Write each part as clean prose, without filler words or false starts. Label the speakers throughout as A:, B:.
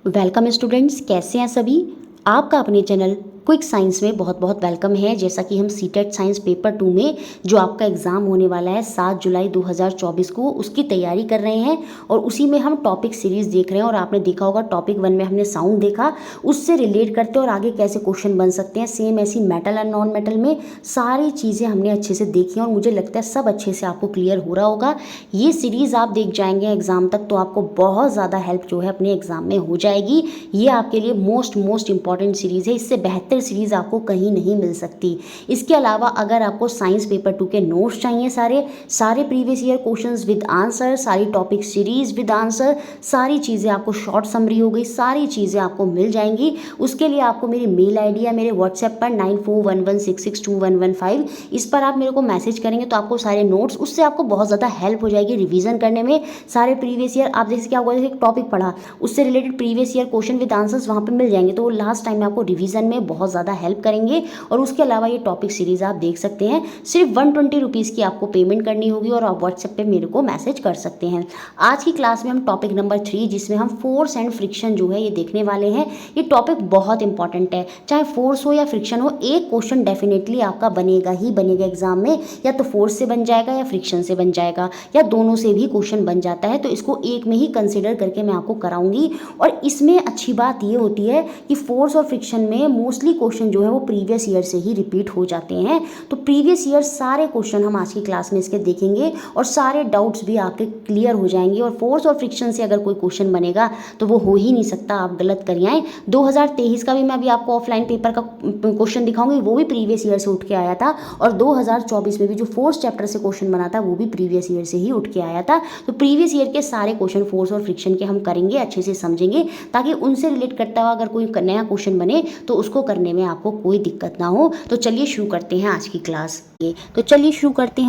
A: Welcome students, कैसे हैं सभी। आपका अपने चैनल क्विक साइंस में बहुत बहुत वेलकम है। जैसा कि हम सीटेट साइंस पेपर 2 में जो आपका एग्ज़ाम होने वाला है 7 जुलाई 2024 को, उसकी तैयारी कर रहे हैं और उसी में हम टॉपिक सीरीज़ देख रहे हैं। और आपने देखा होगा टॉपिक 1 में हमने साउंड देखा, उससे रिलेट करते और आगे कैसे क्वेश्चन बन सकते हैं। सेम ऐसी मेटल एंड नॉन मेटल में सारी चीज़ें हमने अच्छे से देखी और मुझे लगता है सब अच्छे से आपको क्लियर हो रहा होगा। ये सीरीज़ आप देख जाएंगे एग्ज़ाम तक तो आपको बहुत ज़्यादा हेल्प जो है अपने एग्ज़ाम में हो जाएगी। ये आपके लिए मोस्ट इंपॉर्टेंट सीरीज़ है, इससे बेहतर सीरीज आपको कहीं नहीं मिल सकती। इसके अलावा अगर आपको साइंस पेपर 2 के नोट्स चाहिए, सारे previous year questions with answer, सारी टॉपिक सीरीज विद आंसर, सारी चीज़ें आपको शॉर्ट समरी हो गई, सारी चीज़ें आपको मिल जाएंगी। उसके लिए आपको मेरी मेल आईडी या मेरे व्हाट्सएप पर 9411662115 इस पर आप मेरे को मैसेज करेंगे तो आपको सारे नोट्स, उससे आपको बहुत ज़्यादा हेल्प हो जाएगी रिवीजन करने में। सारे प्रीवियस ईयर आप जैसे क्या होगा, जैसे एक टॉपिक पढ़ा उससे related previous year question with answers वहाँ पे मिल जाएंगे, तो वो लास्ट टाइम में आपको रिवीजन में बहुत ज़्यादा हेल्प करेंगे। और उसके अलावा ये टॉपिक सीरीज आप देख सकते हैं, सिर्फ 120 रुपीज़ की आपको पेमेंट करनी होगी और आप व्हाट्सएप पे मेरे को मैसेज कर सकते हैं। आज की क्लास में हम टॉपिक नंबर 3 जिसमें हम फोर्स एंड फ्रिक्शन जो है ये देखने वाले हैं। ये टॉपिक बहुत इंपॉर्टेंट है, चाहे फोर्स हो या फ्रिक्शन हो, एक क्वेश्चन डेफिनेटली आपका बनेगा ही बनेगा एग्जाम में। या तो फोर्स से बन जाएगा या फ्रिक्शन से बन जाएगा या दोनों से भी क्वेश्चन बन जाता है, तो इसको एक में ही कंसिडर करके मैं आपको कराऊंगी। और इसमें अच्छी बात ये होती है कि फोर्स और फ्रिक्शन में मोस्टली क्वेश्चन जो है वो प्रीवियस ईयर से ही रिपीट हो जाते हैं। तो प्रीवियस ईयर सारे क्वेश्चन हम आज की क्लास में इसके देखेंगे और सारे डाउट्स भी आपके क्लियर हो जाएंगे। और फोर्स और फ्रिक्शन से अगर कोई क्वेश्चन बनेगा तो वो हो ही नहीं सकता, आप गलत कर आए। 2023 का भी मैं अभी आपको ऑफलाइन पेपर का क्वेश्चन दिखाऊंगी, वो भी प्रीवियस ईयर से उठ के आया था। और 2024 में भी जो फोर्थ चैप्टर से क्वेश्चन बना था वो भी प्रीवियस ईयर से ही उठ के आया था। तो प्रीवियस ईयर के सारे क्वेश्चन फोर्स और फ्रिक्शन के हम करेंगे, अच्छे से समझेंगे, ताकि उनसे रिलेट करता हुआ अगर कोई नया क्वेश्चन बने तो उसको करने में आपको कोई दिक्कत ना हो। तो चलिए शुरू करते हैं आज की क्लास।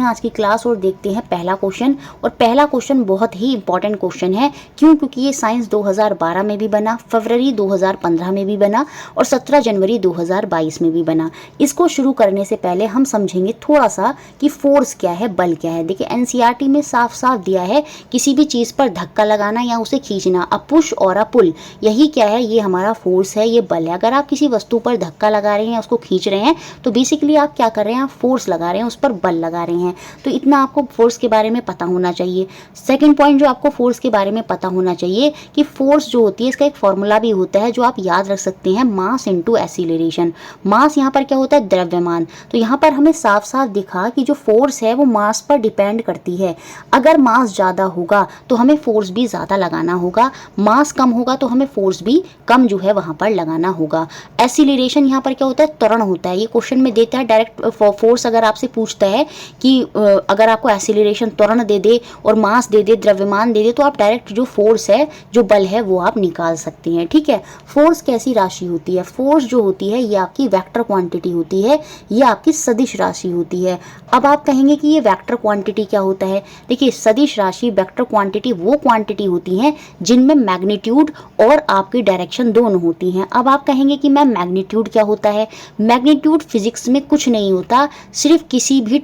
A: आज की क्लास और देखते हैं पहला क्वेश्चन। और पहला क्वेश्चन बहुत ही इंपॉर्टेंट क्वेश्चन है। क्यों? क्योंकि ये साइंस 2012 में भी बना, फरवरी 2015 में भी बना और 17 जनवरी 2022 में भी बना। इसको शुरू करने से पहले हम समझेंगे थोड़ा सा कि फोर्स क्या है, बल क्या है। देखिए एनसीईआरटी में साफ साफ दिया है, किसी भी चीज़ पर धक्का लगाना या उसे खींचना, अ पुश और अ पुल, यही क्या है, ये हमारा फोर्स है, ये बल है। अगर आप किसी वस्तु पर धक्का लगा रहे हैं या उसको खींच रहे हैं तो बेसिकली आप क्या कर रहे हैं, आप फोर्स लगा रहे हैं, उस पर बल लगा रहे हैं। तो इतना आपको फोर्स के बारे में पता होना चाहिए। सेकंड पॉइंट जो आपको फोर्स के बारे में पता होना चाहिए कि फोर्स जो होती है इसका एक फॉर्मूला भी होता है जो आप याद रख सकते हैं, मास इनटू एक्सीलरेशन। मास यहाँ पर क्या होता है, द्रव्यमान। तो यहाँ पर हमें साफ साफ दिखा कि जो फोर्स है वो मास पर डिपेंड करती है। अगर मास ज़्यादा होगा तो हमें फोर्स भी ज़्यादा लगाना होगा, मास कम होगा तो हमें फोर्स भी कम जो है वहाँ पर लगाना होगा। एक्सीलरेशन यहाँ पर क्या होता है, त्वरण होता है। ये क्वेश्चन में देता है डायरेक्ट। फोर्स अगर आपसे पूछता है कि अगर आपको एक्सीलरेशन त्वरण दे दे और मास दे दे, द्रव्यमान दे दे, तो आप डायरेक्ट जो फोर्स है, जो बल है, वो आप निकाल सकते हैं। ठीक है। फोर्स कैसी राशि होती है? फोर्स जो होती है ये आपकी वेक्टर क्वांटिटी होती है, ये आपकी सदिश राशि होती है। अब आप कहेंगे कि ये वेक्टर क्वांटिटी क्या होता है। देखिए सदिश राशि, वेक्टर क्वांटिटी वो क्वांटिटी होती हैं जिनमें मैग्नीट्यूड और आपकी डायरेक्शन दोनों होती हैं। अब आप कहेंगे कि मैम मैग्नीट्यूड क्या होता है? मैग्नीट्यूड फिजिक्स में कुछ नहीं होता, सिर्फ किसी भी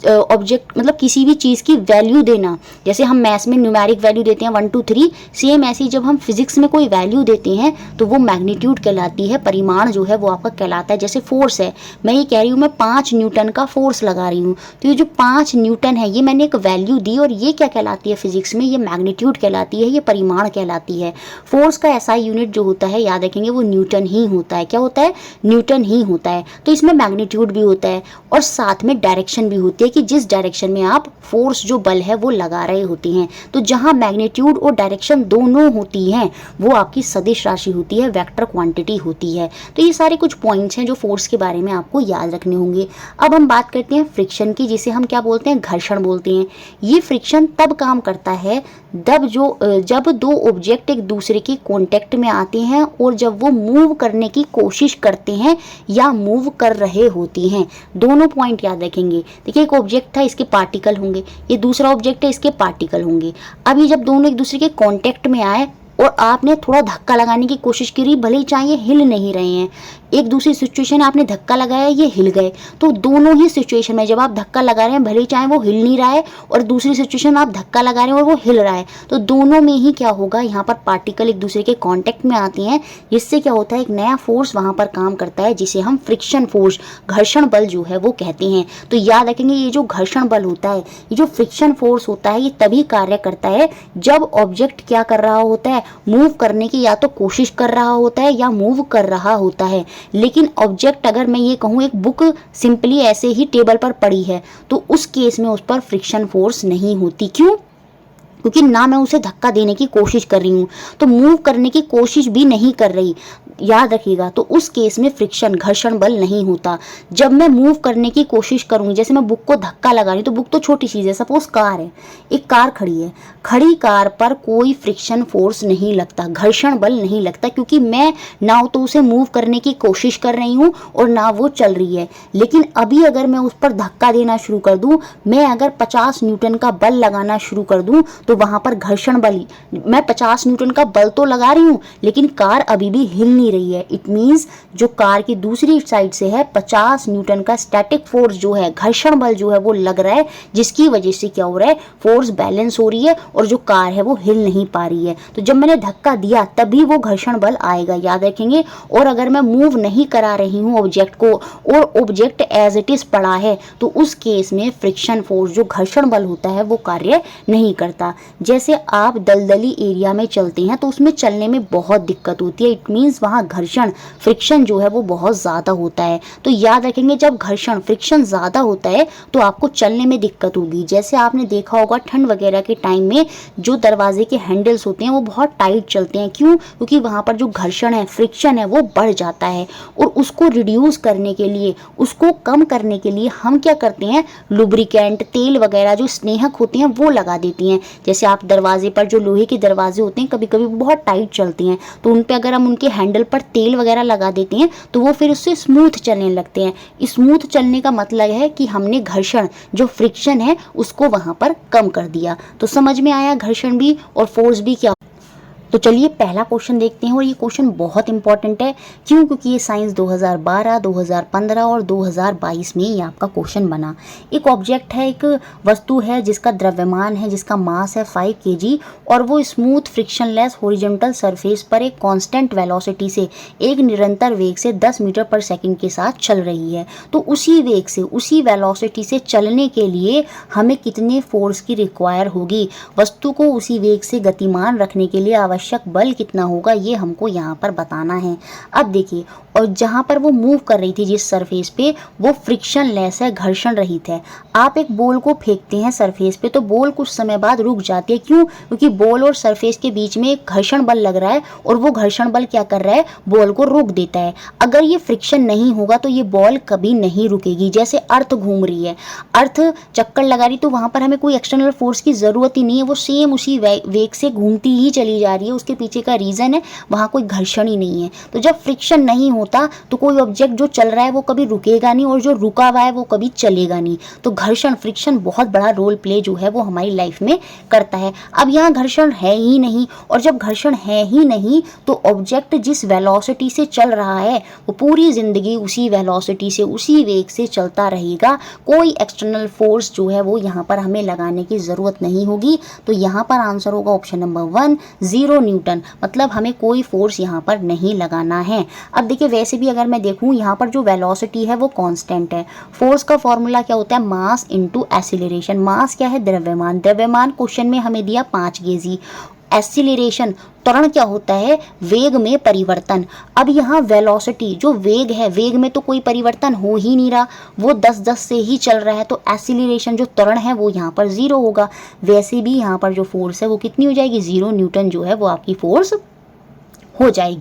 A: ऑब्जेक्ट, मतलब किसी भी चीज़ की वैल्यू देना। जैसे हम मैथ्स में न्यूमेरिक वैल्यू देते हैं 1 2 3, सेम ऐसी जब हम फिजिक्स में कोई वैल्यू देते हैं तो वो मैग्नीट्यूड कहलाती है, परिमाण जो है वो आपका कहलाता है। जैसे फोर्स है, मैं ये कह रही हूँ मैं 5 न्यूटन का फोर्स लगा रही हूँ, तो ये जो 5 न्यूटन है ये मैंने एक वैल्यू दी और ये क्या कहलाती है फिजिक्स में, ये मैग्नीट्यूड कहलाती है, ये परिमाण कहलाती है। फोर्स का एसआई यूनिट जो होता है, याद रखेंगे, वो न्यूटन ही होता है। क्या होता है? न्यूटन ही होता है। तो इसमें मैग्नीट्यूड भी होता है और साथ में डायरेक्शन भी होती है कि जिस डायरेक्शन में आप फोर्स जो बल है वो लगा रहे होते हैं। तो जहां मैग्नीट्यूड और डायरेक्शन दोनों होती हैं वो आपकी सदिश राशि होती है, वेक्टर क्वांटिटी होती है। तो ये सारे कुछ पॉइंट्स हैं जो फोर्स के बारे में आपको याद रखने होंगे। अब हम बात करते हैं फ्रिक्शन की, जिसे हम क्या बोलते हैं, घर्षण बोलते हैं। ये फ्रिक्शन तब काम करता है जब दो ऑब्जेक्ट एक दूसरे के कांटेक्ट में आते हैं और जब वो मूव करने की कोशिश करते हैं या मूव कर रहे होते हैं। दोनों पॉइंट याद रखेंगे। देखिए एक ऑब्जेक्ट था, इसके पार्टिकल होंगे, ये दूसरा ऑब्जेक्ट है, इसके पार्टिकल होंगे। अब ये जब दोनों एक दूसरे के कांटेक्ट में आए और आपने थोड़ा धक्का लगाने की कोशिश करी, भले ही चाहे हिल नहीं रहे हैं, एक दूसरी सिचुएशन आपने धक्का लगाया, ये हिल गए, तो दोनों ही सिचुएशन में जब आप धक्का लगा रहे हैं, भले चाहे वो हिल नहीं रहा है, और दूसरी सिचुएशन में आप धक्का लगा रहे हैं और वो हिल रहा है, तो दोनों में ही क्या होगा, यहाँ पर पार्टिकल एक दूसरे के कांटेक्ट में आते हैं, जिससे क्या होता है, एक नया फोर्स वहाँ पर काम करता है, जिसे हम फ्रिक्शन फोर्स, घर्षण बल जो है वो कहते हैं। तो याद रखेंगे, ये जो घर्षण बल होता है, ये जो फ्रिक्शन फोर्स होता है, ये तभी कार्य करता है जब ऑब्जेक्ट क्या कर रहा होता है, मूव करने की या तो कोशिश कर रहा होता है या मूव कर रहा होता है। लेकिन ऑब्जेक्ट, अगर मैं ये कहूँ एक बुक सिंपली ऐसे ही टेबल पर पड़ी है, तो उस केस में उस पर फ्रिक्शन फोर्स नहीं होती। क्यों? क्योंकि ना मैं उसे धक्का देने की कोशिश कर रही हूँ, तो मूव करने की कोशिश भी नहीं कर रही। याद रखिएगा, तो उस केस में फ्रिक्शन, घर्षण बल नहीं होता। जब मैं मूव करने की कोशिश करूँगी, जैसे मैं बुक को धक्का लगा रही हूँ, तो बुक तो छोटी चीज़ है, सपोज कार है, एक कार खड़ी है, खड़ी कार पर कोई फ्रिक्शन फोर्स नहीं लगता, घर्षण बल नहीं लगता, क्योंकि मैं ना तो उसे मूव करने की कोशिश कर रही हूँ और ना वो चल रही है। लेकिन अभी अगर मैं उस पर धक्का देना शुरू कर दूँ, मैं अगर 50 न्यूटन का बल लगाना शुरू कर दूँ, तो वहाँ पर घर्षण बल, मैं 50 न्यूटन का बल तो लगा रही हूँ, लेकिन कार अभी भी हिल नहीं रही है। इट मीन्स जो कार की दूसरी साइड से है, 50 न्यूटन का स्टैटिक फोर्स जो है, घर्षण बल जो है वो लग रहा है, जिसकी वजह से क्या हो रहा है, फोर्स बैलेंस हो रही है और जो कार है वो हिल नहीं पा रही है। तो जब मैंने धक्का दिया तभी वो घर्षण बल आएगा, याद रखेंगे। और अगर मैं मूव नहीं करा रही हूँ ऑब्जेक्ट को, और ऑब्जेक्ट एज इट इज पड़ा है, तो उस केस में फ्रिक्शन फोर्स, जो घर्षण बल होता है, वो कार्य नहीं करता। जैसे आप दलदली एरिया में चलते हैं, तो उसमें चलने में बहुत दिक्कत होती है। इट मीन्स वहाँ घर्षण, फ्रिक्शन जो है वो बहुत ज़्यादा होता है। तो याद रखेंगे, जब घर्षण, फ्रिक्शन ज़्यादा होता है तो आपको चलने में दिक्कत होगी। जैसे आपने देखा होगा ठंड वगैरह के टाइम में जो दरवाजे के हैंडल्स होते हैं वो बहुत टाइट चलते हैं। क्यों? क्योंकि वहाँ पर जो घर्षण है, फ्रिक्शन है, वो बढ़ जाता है। और उसको रिड्यूस करने के लिए, उसको कम करने के लिए हम क्या करते हैं, लुब्रिकेंट, तेल वगैरह जो स्नेहक होते हैं वो लगा देती हैं। जैसे आप दरवाजे पर, जो लोहे के दरवाजे होते हैं, कभी कभी बहुत टाइट चलते हैं, तो उन पे अगर हम उनके हैंडल पर तेल वगैरह लगा देते हैं, तो वो फिर उससे स्मूथ चलने लगते हैं। स्मूथ चलने का मतलब है कि हमने घर्षण, जो फ्रिक्शन है, उसको वहां पर कम कर दिया। तो समझ में आया घर्षण भी और फोर्स भी क्या। तो चलिए पहला क्वेश्चन देखते हैं, और ये क्वेश्चन बहुत इंपॉर्टेंट है। क्यों? क्योंकि ये साइंस 2012, 2015 और 2022 में ये आपका क्वेश्चन बना। एक ऑब्जेक्ट है, एक वस्तु है जिसका द्रव्यमान है, जिसका मास है 5 kg, और वो स्मूथ फ्रिक्शनलेस हॉरिजॉन्टल सरफेस पर एक कांस्टेंट वेलोसिटी से, एक निरंतर वेग से 10 मीटर पर सेकंड के साथ चल रही है। तो उसी वेग से, उसी वेलोसिटी से चलने के लिए हमें कितने फोर्स की रिक्वायर होगी, वस्तु को उसी वेग से गतिमान रखने के लिए आवश्यक बल कितना होगा, ये हमको यहाँ पर बताना है। अब देखिए, और जहाँ पर वो मूव कर रही थी, जिस सरफेस पे, वो फ्रिक्शन लेस है, घर्षण रहित है। आप एक बॉल को फेंकते हैं सरफेस पे, तो बॉल कुछ समय बाद रुक जाती है। क्यों? क्योंकि बॉल और सरफेस के बीच में एक घर्षण बल लग रहा है, और वो घर्षण बल क्या कर रहा है, बॉल को रोक देता है। अगर ये फ्रिक्शन नहीं होगा तो ये बॉल कभी नहीं रुकेगी। जैसे अर्थ घूम रही है, अर्थ चक्कर लगा रही, तो वहाँ पर हमें कोई एक्सटर्नल फोर्स की ज़रूरत ही नहीं है, वो सेम उसी वेग से घूमती ही चली जा रही है। उसके पीछे का रीज़न है, वहाँ कोई घर्षण ही नहीं है। तो जब फ्रिक्शन नहीं होता तो कोई ऑब्जेक्ट जो चल रहा है वो कभी रुकेगा नहीं, और जो रुका हुआ है वो कभी चलेगा नहीं। तो घर्षण, फ्रिक्शन बहुत बड़ा रोल प्ले जो है वो हमारी लाइफ में करता है। अब यहाँ घर्षण है ही नहीं, और जब घर्षण है ही नहीं तो ऑब्जेक्ट जिस वेलोसिटी से चल रहा है वो पूरी ज़िंदगी उसी वेलोसिटी से, उसी वेग से चलता रहेगा। कोई एक्सटर्नल फोर्स जो है वो यहाँ पर हमें लगाने की ज़रूरत नहीं होगी। तो यहाँ पर आंसर होगा ऑप्शन नंबर 1, 0 न्यूटन। मतलब हमें कोई फोर्स यहाँ पर नहीं लगाना है। अब देखिए, वैसे भी अगर मैं देखूँ, यहाँ पर जो वेलोसिटी है वो कांस्टेंट है। फोर्स का फॉर्मूला क्या होता है, मास इनटू एक्सीलरेशन। मास क्या है, द्रव्यमान। द्रव्यमान क्वेश्चन में हमें दिया 5 kg। एक्सीलरेशन, त्वरण क्या होता है, वेग में परिवर्तन। अब यहाँ वेलोसिटी, जो वेग है, वेग में तो कोई परिवर्तन हो ही नहीं रहा, वो 10-10 से ही चल रहा है। तो एक्सीलरेशन, जो त्वरण है, वो यहाँ पर 0 होगा। वैसे भी यहाँ पर जो फोर्स है वो कितनी हो जाएगी, 0 न्यूटन जो है वो आपकी फोर्स हो जाएगी।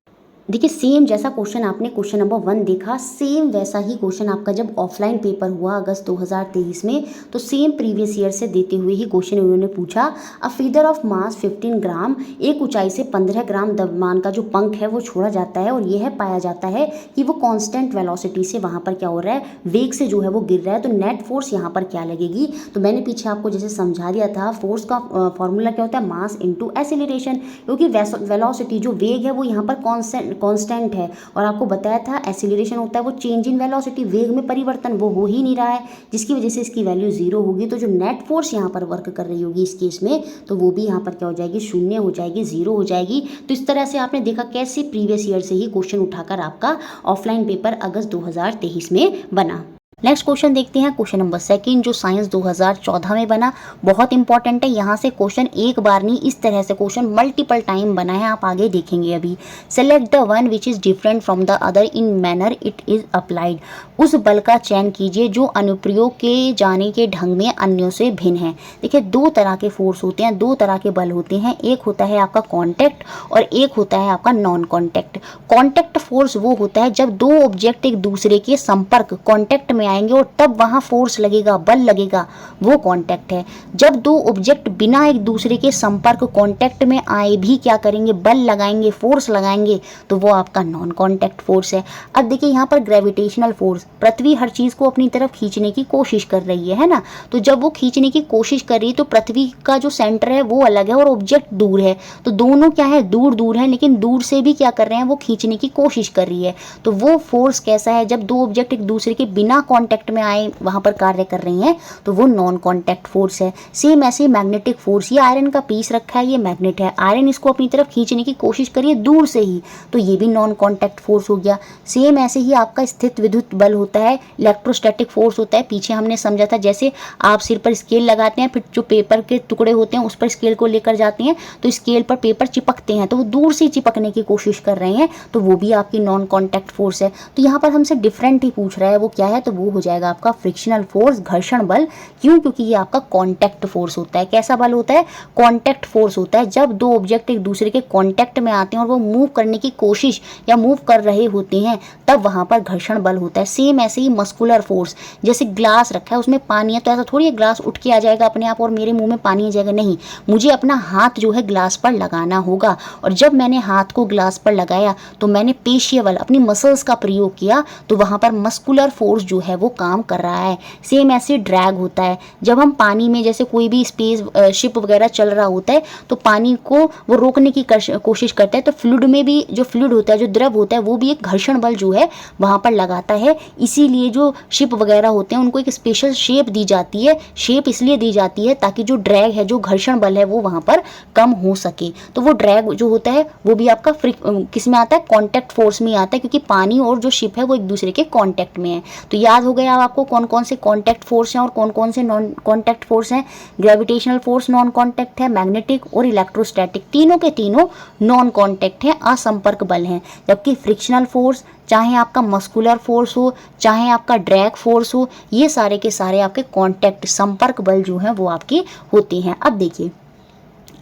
A: देखिए, सेम जैसा क्वेश्चन आपने क्वेश्चन नंबर 1 देखा, सेम वैसा ही क्वेश्चन आपका जब ऑफलाइन पेपर हुआ अगस्त 2023 में, तो सेम प्रीवियस ईयर से देते हुए ही क्वेश्चन उन्होंने पूछा। अ फीदर ऑफ मास 15 ग्राम, एक ऊंचाई से 15 ग्राम द्रव्यमान का जो पंख है वो छोड़ा जाता है, और यह पाया जाता है कि वो कांस्टेंट वेलोसिटी से वहाँ पर क्या हो रहा है, वेग से जो है वो गिर रहा है। तो नेट फोर्स यहाँ पर क्या लगेगी। तो मैंने पीछे आपको जैसे समझा दिया था, फोर्स का फॉर्मूला क्या होता है, मास इंटू एक्सीलरेशन। क्योंकि वेलोसिटी, जो वेग है, वो यहाँ पर कांस्टेंट कांस्टेंट है, और आपको बताया था एक्सीलरेशन होता है वो चेंज इन वेलोसिटी, वेग में परिवर्तन, वो हो ही नहीं रहा है, जिसकी वजह से इसकी वैल्यू 0 होगी। तो जो नेट फोर्स यहाँ पर वर्क कर रही होगी इस केस में, तो वो भी यहाँ पर क्या हो जाएगी, शून्य हो जाएगी, 0 हो जाएगी। तो इस तरह से आपने देखा कैसे प्रीवियस ईयर से ही क्वेश्चन उठाकर आपका ऑफलाइन पेपर अगस्त 2023 में बना। नेक्स्ट क्वेश्चन देखते हैं, क्वेश्चन नंबर 2 जो साइंस 2014 में बना, बहुत इंपॉर्टेंट है। यहाँ से क्वेश्चन एक बार नहीं, इस तरह से क्वेश्चन मल्टीपल टाइम बना है, आप आगे देखेंगे अभी। Select the one which is different from the other in manner it is applied. उस बल का चयन कीजिए जो अनुप्रयोग के जाने के ढंग में अन्यों से भिन्न है। देखिए, दो तरह के फोर्स होते हैं, दो तरह के बल होते हैं, एक होता है आपका कॉन्टैक्ट और एक होता है आपका नॉन कॉन्टैक्ट। कॉन्टैक्ट फोर्स वो होता है जब दो ऑब्जेक्ट एक दूसरे के संपर्क कॉन्टैक्ट में आएंगे और तब वहां फोर्स लगेगा, बल लगेगा, वो कांटेक्ट है। जब दो ऑब्जेक्ट बिना एक दूसरे के संपर्क कांटेक्ट में आए भी क्या करेंगे, बल लगाएंगे, फोर्स लगाएंगे, तो वो आपका नॉन कांटेक्ट फोर्स है। अब देखिए यहाँ पर ग्रेविटेशनल फोर्स, पृथ्वी हर चीज को अपनी तरफ खींचने की कोशिश कर रही है ना, तो जब वो खींचने की कोशिश कर रही है तो पृथ्वी का जो सेंटर है वो अलग है और ऑब्जेक्ट दूर है, तो दोनों क्या है, दूर दूर है, लेकिन दूर से भी क्या कर रहे हैं, वो खींचने की कोशिश कर रही है। तो वो फोर्स कैसा है, जब दो ऑब्जेक्ट एक दूसरे के बिना कॉन्टेक्ट में आए वहां पर कार्य कर रही हैं, तो वो नॉन कांटेक्ट फोर्स है। सेम ऐसे मैग्नेटिक फोर्स, ये आयरन का पीस रखा है, ये मैग्नेट है, आयरन इसको अपनी तरफ खींचने की कोशिश करिए दूर से ही, तो ये भी नॉन कांटेक्ट फोर्स हो गया। सेम ऐसे ही आपका स्थित विद्युत बल होता है, इलेक्ट्रोस्टैटिक फोर्स होता है। पीछे हमने समझा था जैसे आप सिर पर स्केल लगाते हैं, फिर जो पेपर के टुकड़े होते हैं उस पर स्केल को लेकर जाते हैं, तो स्केल पर पेपर चिपकते हैं, तो वो दूर से चिपकने की कोशिश कर रहे हैं, तो वो भी आपकी नॉन कांटेक्ट फोर्स है। तो यहाँ पर हमसे डिफरेंट ही पूछ रहा है, वो क्या है, तो वो हो जाएगा आपका फ्रिक्शनल फोर्स, घर्षण बल। क्यों? क्योंकि ये आपका कांटेक्ट फोर्स होता है। कैसा बल होता है? कांटेक्ट फोर्स होता है। जब दो ऑब्जेक्ट एक दूसरे के कांटेक्ट में आते हैं और वो मूव करने की कोशिश या मूव कर रहे होते हैं, तब वहां पर घर्षण बल होता है। सेम ऐसे ही मस्कुलर फोर्स, जैसे ग्लास रखा है उसमें पानी है, तो ऐसा थोड़ी है ग्लास उठ के आ जाएगा अपने आप और मेरे मुंह में पानी आ जाएगा, नहीं, मुझे अपना हाथ जो है ग्लास पर लगाना होगा, और जब मैंने हाथ को ग्लास पर लगाया तो मैंने पेशीय बल, अपनी मसल्स का प्रयोग किया, तो वहां पर मस्कुलर फोर्स जो है वो काम कर रहा है। सेम ऐसे ड्रैग होता है, जब हम पानी में जैसे कोई भी स्पेस शिप वगैरह चल रहा होता है तो पानी को वो रोकने की कोशिश करता है, तो फ्लूइड में भी जो फ्लूइड होता है, जो द्रव होता है, वो भी एक घर्षण बल जो है वहां पर लगाता है। इसीलिए जो शिप वगैरह होते हैं उनको एक स्पेशल शेप दी जाती है। शेप इसलिए दी जाती है ताकि जो ड्रैग है, जो घर्षण बल है, वो वहां पर कम हो सके। तो वो ड्रैग जो होता है वो भी आपका किस में आता है, कॉन्टैक्ट फोर्स में आता है, क्योंकि पानी और जो शिप है वो एक दूसरे के कॉन्टैक्ट में है। तो याद हो गया आपको कौन कौन से कॉन्टैक्ट फोर्स हैं और कौन कौन से नॉन कॉन्टैक्ट फोर्स हैं। ग्रेविटेशनल फोर्स नॉन कॉन्टैक्ट है, मैग्नेटिक और इलेक्ट्रोस्टैटिक, तीनों के तीनों नॉन कॉन्टैक्ट हैं, असंपर्क बल हैं। जबकि फ्रिक्शनल फोर्स, चाहे आपका मस्कुलर फोर्स हो, चाहे आपका ड्रैग फोर्स हो, ये सारे के सारे आपके कॉन्टैक्ट, संपर्क बल जो हैं वो आपके होते हैं। अब देखिए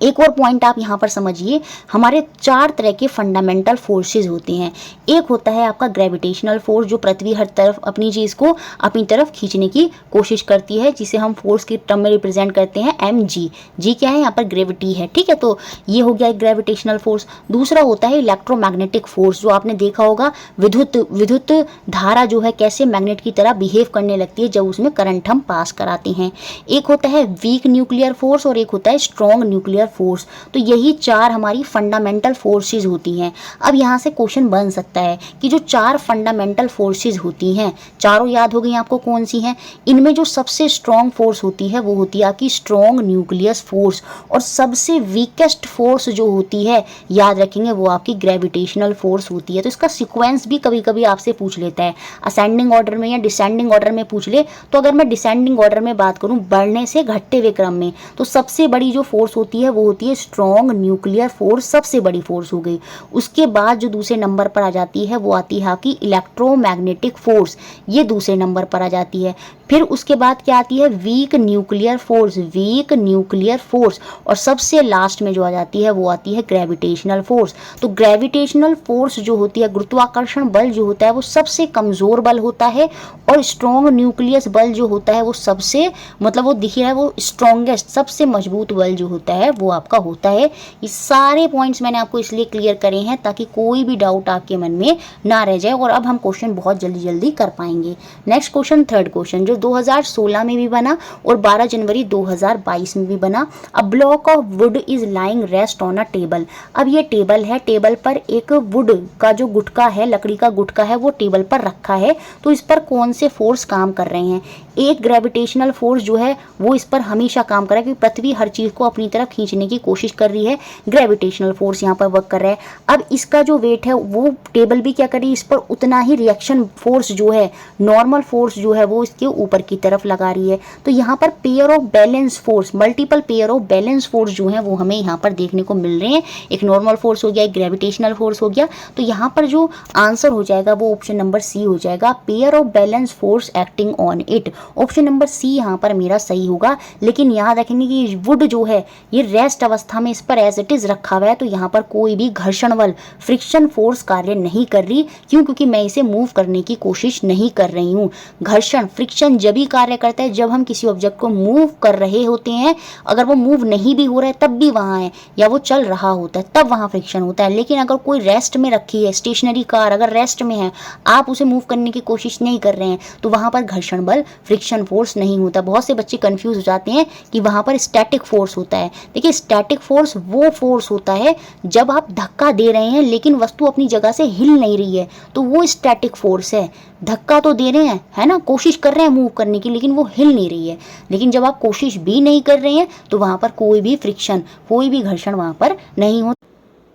A: एक और पॉइंट आप यहाँ पर समझिए, हमारे 4 तरह के फंडामेंटल फोर्सेस होते हैं। एक होता है आपका ग्रेविटेशनल फोर्स, जो पृथ्वी हर तरफ अपनी चीज़ को अपनी तरफ खींचने की कोशिश करती है, जिसे हम फोर्स के टर्म में रिप्रेजेंट करते हैं mg। जी क्या है? यहाँ पर ग्रेविटी है, ठीक है, तो ये हो गया एक ग्रेविटेशनल फोर्स। दूसरा होता है इलेक्ट्रोमैग्नेटिक फोर्स, जो आपने देखा होगा विद्युत धारा जो है कैसे मैग्नेट की तरह बिहेव करने लगती है जब उसमें करंट हम पास कराते हैं। एक होता है वीक न्यूक्लियर फोर्स और एक होता है स्ट्रॉन्ग न्यूक्लियर फोर्स। तो यही 4 हमारी फंडामेंटल फोर्सेस होती हैं। अब यहाँ से क्वेश्चन बन सकता है कि जो 4 फंडामेंटल फोर्सेस होती हैं, चारों याद हो गई आपको कौन सी हैं? इनमें जो सबसे स्ट्रॉन्ग फोर्स होती है वो होती है आपकी स्ट्रॉन्ग न्यूक्लियस फोर्स, और सबसे वीकेस्ट फोर्स जो होती है, याद रखेंगे, वो आपकी ग्रेविटेशनल फोर्स होती है। तो इसका सीक्वेंस भी कभी कभी आपसे पूछ लेता है, असेंडिंग ऑर्डर में या डिसेंडिंग ऑर्डर में पूछ ले। तो अगर मैं डिसेंडिंग ऑर्डर में बात करूं, बढ़ने से घटते हुए क्रम में, तो सबसे बड़ी जो फोर्स होती है वो होती है स्ट्रॉन्ग न्यूक्लियर फोर्स, सबसे बड़ी फोर्स हो गई। उसके बाद जो दूसरे नंबर पर आ जाती है वो आती है आपकी इलेक्ट्रोमैग्नेटिक फोर्स, ये दूसरे नंबर पर आ जाती है। फिर उसके बाद क्या आती है? Weak nuclear force, weak nuclear force, और सबसे लास्ट में जो आ जाती है वो आती है ग्रेविटेशनल फोर्स। तो ग्रेविटेशनल फोर्स जो होती है, गुरुत्वाकर्षण बल जो होता है, वो सबसे कमजोर बल होता है, और स्ट्रॉन्ग न्यूक्लियस बल जो होता है वो सबसे, मतलब वो दिख रहा है, वो स्ट्रॉन्गेस्ट, सबसे मजबूत बल जो होता है वो आपका होता है। ये सारे पॉइंट्स मैंने आपको इसलिए क्लियर करे हैं ताकि कोई भी डाउट आपके मन में ना रह जाए और अब हम क्वेश्चन बहुत जल्दी जल्दी कर पाएंगे। नेक्स्ट क्वेश्चन, थर्ड क्वेश्चन, जो 2016 में भी बना और 12 जनवरी 2022 में भी बना। A block of would is lying rest on a table. अब ये टेबल है, टेबल पर एक वुड का जो गुटका है, लकड़ी का गुटका है, वो टेबल पर रखा है। तो इस पर कौन से फोर्स काम कर रहे हैं? एक ग्रेविटेशनल फोर्स जो है वो इस पर हमेशा काम कर रहा है क्योंकि पृथ्वी हर चीज को अपनी तरफ खींचने की कोशिश कर रही है, ग्रेविटेशनल फोर्स यहाँ पर वर्क कर रहा है। अब इसका जो वेट है वो टेबल भी क्या कर रही है, इस पर उतना ही रिएक्शन फोर्स जो है, नॉर्मल फोर्स जो है वो इसके ऊपर की तरफ लगा रही है। तो यहाँ पर pair of balance force, multiple pair of balance force जो है वो हमें यहाँ पर देखने को मिल रहे हैं। एक नॉर्मल फोर्स हो गया, एक ग्रेविटेशनल फोर्स हो गया। तो यहाँ पर जो आंसर हो जाएगा वो ऑप्शन नंबर सी हो जाएगा, pair of balance force acting on it. Option number C यहाँ पर मेरा सही होगा। लेकिन याद रखेंगे कि वुड जो है ये रेस्ट अवस्था में इस पर एज इट इज रखा हुआ है, तो यहाँ पर कोई भी घर्षण बल, फ्रिक्शन फोर्स कार्य नहीं कर रही। क्यों? क्योंकि मैं इसे मूव करने की कोशिश नहीं कर रही हूँ। घर्षण, फ्रिक्शन जब ही कार्य करता है जब हम किसी ऑब्जेक्ट को मूव कर रहे होते हैं। अगर वो मूव नहीं भी हो रहा है तब भी वहाँ है, या वो चल रहा होता है तब वहाँ फ्रिक्शन होता है। लेकिन अगर कोई रेस्ट में रखी है, स्टेशनरी कार अगर रेस्ट में है, आप उसे मूव करने की कोशिश नहीं कर रहे हैं, तो वहाँ पर घर्षण बल, फ्रिक्शन फोर्स नहीं होता। बहुत से बच्चे कंफ्यूज हो जाते हैं कि वहाँ पर स्टैटिक फोर्स होता है। देखिए, स्टैटिक फोर्स वो फोर्स होता है जब आप धक्का दे रहे हैं लेकिन वस्तु अपनी जगह से हिल नहीं रही है, तो वो स्टैटिक फोर्स है। धक्का तो दे रहे हैं, है ना, कोशिश कर रहे हैं मूव करने की, लेकिन वो हिल नहीं रही है। लेकिन जब आप कोशिश भी नहीं कर रहे हैं तो वहाँ पर कोई भी फ्रिक्शन, कोई भी घर्षण वहाँ पर नहीं होता।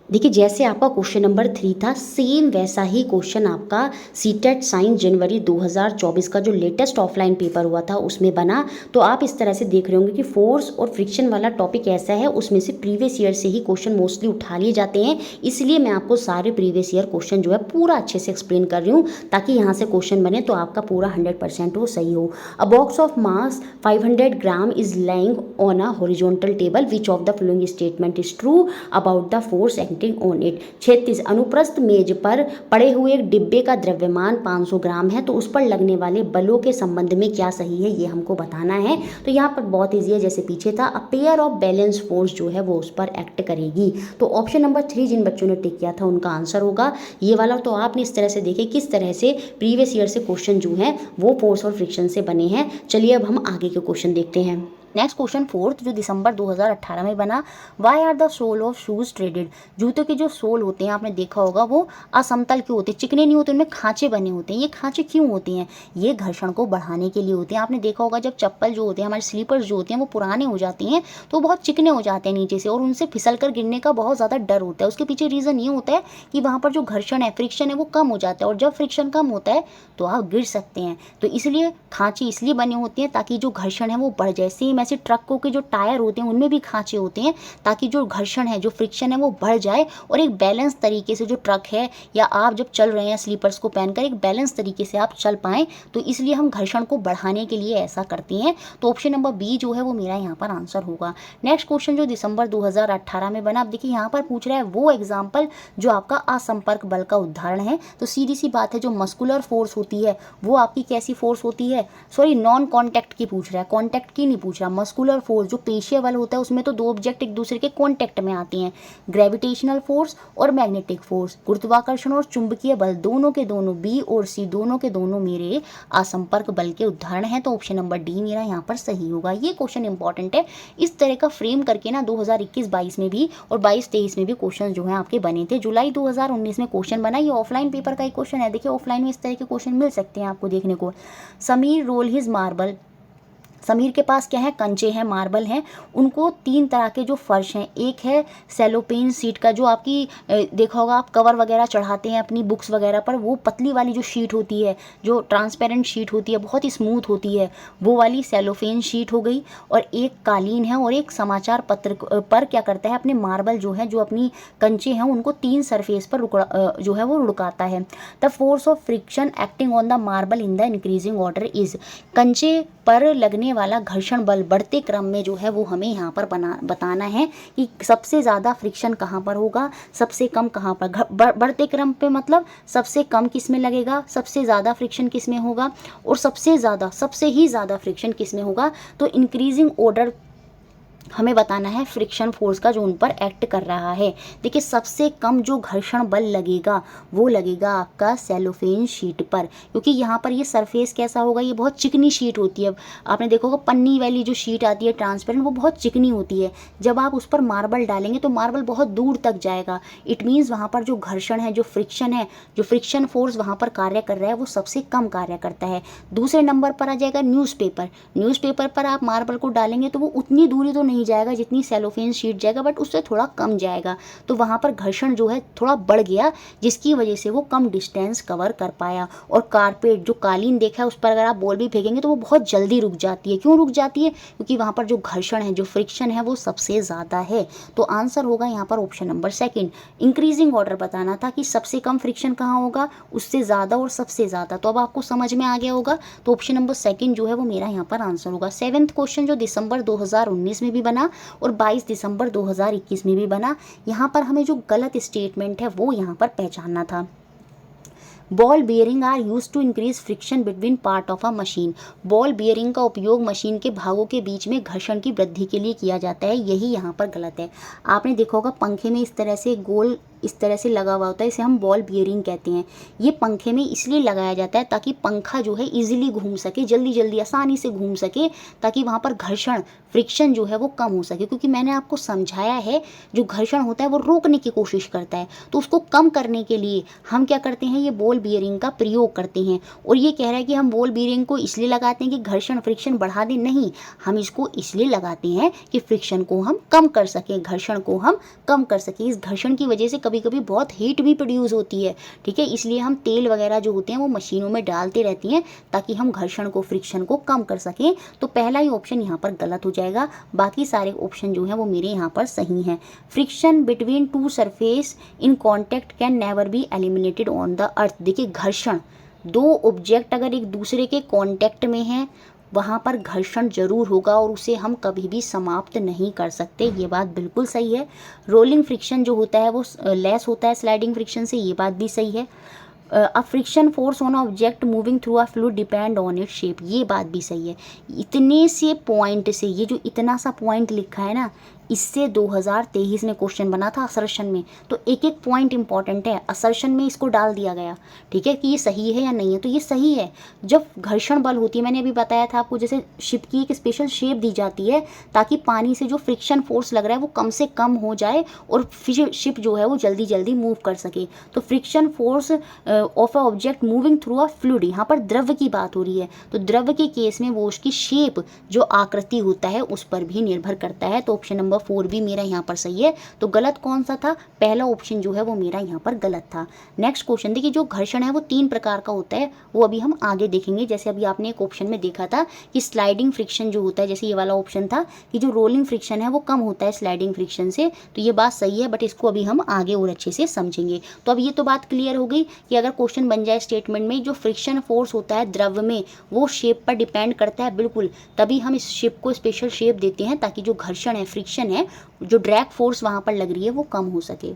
A: देखिए, जैसे आपका क्वेश्चन नंबर 3 था, सेम वैसा ही क्वेश्चन आपका सीटेट साइंस जनवरी 2024 का जो लेटेस्ट ऑफलाइन पेपर हुआ था उसमें बना। तो आप इस तरह से देख रहे होंगे कि फोर्स और फ्रिक्शन वाला टॉपिक ऐसा है, उसमें से प्रीवियस ईयर से ही क्वेश्चन मोस्टली उठा लिए जाते हैं। इसलिए मैं आपको सारे प्रीवियस ईयर क्वेश्चन जो है पूरा अच्छे से एक्सप्लेन कर रही हूँ ताकि यहाँ से क्वेश्चन बने तो आपका पूरा 100% वो सही हो। अ box of mass 500 gram is lying on a horizontal table, which of the following statement is true about the force on it. 36 अनुप्रस्थ मेज पर पड़े हुए एक डिब्बे का द्रव्यमान 500 ग्राम है, तो उस पर लगने वाले बलों के संबंध में क्या सही है ये हमको बताना है। तो यहाँ पर बहुत ईजी है, जैसे पीछे था, अ पेयर ऑफ बैलेंस फोर्स जो है वो उस पर एक्ट करेगी। तो ऑप्शन नंबर 3 जिन बच्चों ने टिक किया था उनका आंसर होगा ये वाला। तो आपने इस तरह से देखे किस तरह से प्रीवियस ईयर से क्वेश्चन जो है वो फोर्स और फ्रिक्शन से बने हैं। चलिए अब हम आगे के क्वेश्चन देखते हैं। नेक्स्ट क्वेश्चन फोर्थ, जो दिसंबर 2018 में बना, why are the sole of shoes treaded. जूतों के जो सोल होते हैं आपने देखा होगा वो असमतल क्यों होते हैं, चिकने नहीं होते, उनमें खांचे बने होते हैं। ये खांचे क्यों होते हैं? ये घर्षण को बढ़ाने के लिए होते हैं। आपने देखा होगा जब चप्पल जो होते हैं, हमारे स्लीपर्स जो होते हैं, वो पुराने हो जाते हैं तो बहुत चिकने हो जाते हैं नीचे से और उनसे फिसल कर गिरने का बहुत ज़्यादा डर होता है। उसके पीछे रीज़न ये होता है कि वहाँ पर जो घर्षण है, फ्रिक्शन है, वो कम हो जाता है और जब फ्रिक्शन कम होता है तो आप गिर सकते हैं। तो इसलिए खांचे इसलिए बने होते हैं ताकि जो घर्षण है वो बढ़ जाए। सेम ऐसे ट्रकों के जो टायर होते हैं उनमें भी खांचे होते हैं ताकि जो घर्षण है, जो फ्रिक्शन है वो बढ़ जाए और एक बैलेंस तरीके से जो ट्रक है या आप जब चल रहे हैं स्लीपर्स को पहनकर एक बैलेंस तरीके से आप चल पाएं। तो इसलिए हम घर्षण को बढ़ाने के लिए ऐसा करते हैं। तो ऑप्शन नंबर बी जो है वो मेरा यहाँ पर आंसर होगा। नेक्स्ट क्वेश्चन जो दिसंबर 2018 में बना, आप देखिए यहाँ पर पूछ रहा है वो एग्जाम्पल जो आपका असंपर्क बल का उदाहरण है। तो सीधी सी बात है, जो मस्कुलर फोर्स होती है वो आपकी कैसी फोर्स होती है, सॉरी नॉन कॉन्टैक्ट की पूछ रहा है, कॉन्टैक्ट की नहीं पूछ रहा। मस्कुलर फोर्स जो पेशीय बल होता है उसमें तो दो ऑब्जेक्ट एक दूसरे के कॉन्टैक्ट में आते हैं, ग्रेविटेशनल फोर्स और मैग्नेटिक फोर्स। गुरुत्वाकर्षण और चुंबकीय बल दोनों के दोनों, बी और सी दोनों के दोनों मेरे असंपर्क बल के उदाहरण हैं। तो ऑप्शन नंबर डी मेरा यहाँ पर सही होगा। ये क्वेश्चन इंपॉर्टेंट है, इस तरह का फ्रेम करके ना 2021-22 में भी और 22-23 में भी क्वेश्चन जो है आपके बने थे। जुलाई 2019 में क्वेश्चन बना, ये ऑफलाइन पेपर का एक क्वेश्चन है। देखिए ऑफलाइन में इस तरह के क्वेश्चन मिल सकते हैं आपको देखने को। Sameer roll his marble, Sameer के पास क्या है, कंचे हैं, मार्बल हैं। उनको 3 तरह के जो फर्श हैं, एक है सेलोपेन शीट का, जो आपकी देखा होगा आप कवर वगैरह चढ़ाते हैं अपनी बुक्स वगैरह पर, वो पतली वाली जो शीट होती है, जो ट्रांसपेरेंट शीट होती है, बहुत ही स्मूथ होती है, वो वाली सेलोफेन शीट हो गई। और एक कालीन है और एक समाचार पत्र पर क्या करता है, अपने मार्बल जो है, जो अपनी कंचे हैं, उनको 3 सरफेस पर जो है वो रुकाता है। The force of friction acting on the marble in the increasing order is. कंचे पर लगने वाला घर्षण बल बढ़ते क्रम में जो है वो हमें यहाँ पर बताना है कि सबसे ज़्यादा फ्रिक्शन कहाँ पर होगा, सबसे कम कहाँ पर। बढ़ते क्रम पे मतलब सबसे कम किस में लगेगा, सबसे ज़्यादा फ्रिक्शन किस में होगा और सबसे ही ज़्यादा फ्रिक्शन किस में होगा। तो इंक्रीजिंग ऑर्डर हमें बताना है फ्रिक्शन फोर्स का जो उन पर एक्ट कर रहा है। देखिए सबसे कम जो घर्षण बल लगेगा वो लगेगा आपका सेलोफेन शीट पर, क्योंकि यहाँ पर ये सरफेस कैसा होगा, ये बहुत चिकनी शीट होती है। आपने देखा होगा पन्नी वाली जो शीट आती है ट्रांसपेरेंट, वो बहुत चिकनी होती है। जब आप उस पर मार्बल डालेंगे तो मार्बल बहुत दूर तक जाएगा। इट मीन्स वहाँ पर जो घर्षण है, जो फ्रिक्शन फोर्स वहाँ पर कार्य कर रहा है वो सबसे कम कार्य करता है। दूसरे नंबर पर आ जाएगा न्यूज़पेपर पर आप मार्बल को डालेंगे तो वो उतनी दूरी तो नहीं जाएगा जितनी सेलोफेन शीट जाएगा, बट उससे थोड़ा कम जाएगा। तो वहाँ पर घर्षण जो है थोड़ा बढ़ गया, जिसकी वजह से वो कम डिस्टेंस कवर कर पाया। और कारपेट जो कालीन देखा है उस पर अगर आप बॉल भी फेंकेंगे तो वो बहुत जल्दी रुक जाती है। क्यों रुक जाती है? क्योंकि वहाँ पर जो घर्षण है, जो फ्रिक्शन है वो सबसे ज़्यादा है। तो आंसर होगा यहाँ पर option number second. Increasing order बताना था कि सबसे कम फ्रिक्शन कहाँ होगा, उससे ज़्यादा और सबसे ज़्यादा। तो अब आपको समझ में आ गया होगा, तो ऑप्शन नंबर सेकेंड जो है वो मेरा यहाँ पर आंसर होगा। 7वां क्वेश्चन जो दिसंबर 2019 में भी बना और 22 दिसंबर 2021 में भी बना, यहाँ पर हमें जो गलत स्टेटमेंट है वो यहाँ पर पहचानना था। Ball bearing are use to increase friction between part of a machine. Ball bearing का उपयोग मशीन के भागों के बीच में घर्षण की वृद्धि के लिए किया जाता है, यही यहाँ पर गलत है। आपने देखा होगा पंखे में इस तरह से गोल इस तरह से लगा हुआ होता है, इसे हम बॉल बियरिंग कहते हैं। ये पंखे में इसलिए लगाया जाता है ताकि पंखा जो है इजीली घूम सके, जल्दी जल्दी आसानी से घूम सके, ताकि वहाँ पर घर्षण फ्रिक्शन जो है वो कम हो सके। क्योंकि मैंने आपको समझाया है जो घर्षण होता है वो रोकने की कोशिश करता है, तो उसको कम करने के लिए हम क्या करते हैं, ये बॉल बियरिंग का प्रयोग करते हैं। और ये कह रहा है कि हम बॉल बियरिंग को इसलिए लगाते हैं कि घर्षण फ्रिक्शन बढ़ा दें, नहीं, हम इसको इसलिए लगाते हैं कि फ्रिक्शन को हम कम कर सकें, घर्षण को हम कम कर सकें। इस घर्षण की वजह से कभी कभी बहुत हीट भी प्रोड्यूस होती है, ठीक है। इसलिए हम तेल वगैरह जो होते हैं वो मशीनों में डालते रहती हैं ताकि हम घर्षण को, फ्रिक्शन को कम कर सकें। तो पहला ही ऑप्शन यहाँ पर गलत हो जाएगा, बाकी सारे ऑप्शन जो हैं वो मेरे यहाँ पर सही हैं। Friction between two surface in contact can never be eliminated on the earth. देखिए घर्षण, दो ऑब्जेक्ट अगर एक दूसरे के कॉन्टैक्ट में हैं वहाँ पर घर्षण जरूर होगा और उसे हम कभी भी समाप्त नहीं कर सकते, ये बात बिल्कुल सही है। रोलिंग फ्रिक्शन जो होता है वो लेस होता है स्लाइडिंग फ्रिक्शन से, ये बात भी सही है। अ friction force on object moving through a fluid depend on it shape, ये बात भी सही है। इतने से पॉइंट से, ये जो इतना सा पॉइंट लिखा है ना, इससे 2023 में क्वेश्चन बना था असर्शन में, तो एक एक पॉइंट इंपॉर्टेंट है। असर्शन में इसको डाल दिया गया, ठीक है, कि ये सही है या नहीं है, तो ये सही है। जब घर्षण बल होती है, मैंने अभी बताया था आपको, जैसे शिप की एक स्पेशल शेप दी जाती है ताकि पानी से जो फ्रिक्शन फोर्स लग रहा है वो कम से कम हो जाए और फिर शिप जो है वो जल्दी जल्दी मूव कर सके। तो friction force of a object moving through a fluid, यहाँ पर द्रव्य की बात हो रही है, तो द्रव्य के केस में वो उसकी शेप, जो आकृति होता है उस पर भी निर्भर करता है। तो ऑप्शन नंबर 4 भी मेरा यहाँ पर सही है। तो गलत कौन सा था? पहला ऑप्शन जो है वो मेरा यहाँ पर गलत था। नेक्स्ट क्वेश्चन देखिए, जो घर्षण है वो 3 प्रकार का होता है, वो अभी हम आगे देखेंगे। जैसे अभी आपने एक ऑप्शन में देखा था कि स्लाइडिंग फ्रिक्शन जो होता है, जैसे ये वाला ऑप्शन था कि जो रोलिंग फ्रिक्शन है वो कम होता है स्लाइडिंग फ्रिक्शन से, तो ये बात सही है, बट इसको अभी हम आगे और अच्छे से समझेंगे। तो अब ये तो बात क्लियर हो गई कि अगर क्वेश्चन बन जाए स्टेटमेंट में जो फ्रिक्शन फोर्स होता है द्रव्य में वो शेप पर डिपेंड करता है, बिल्कुल, तभी हम इस शेप को स्पेशल शेप देते हैं ताकि जो घर्षण है, फ्रिक्शन है, जो ड्रैग फोर्स वहाँ पर लग रही है वो कम हो सके।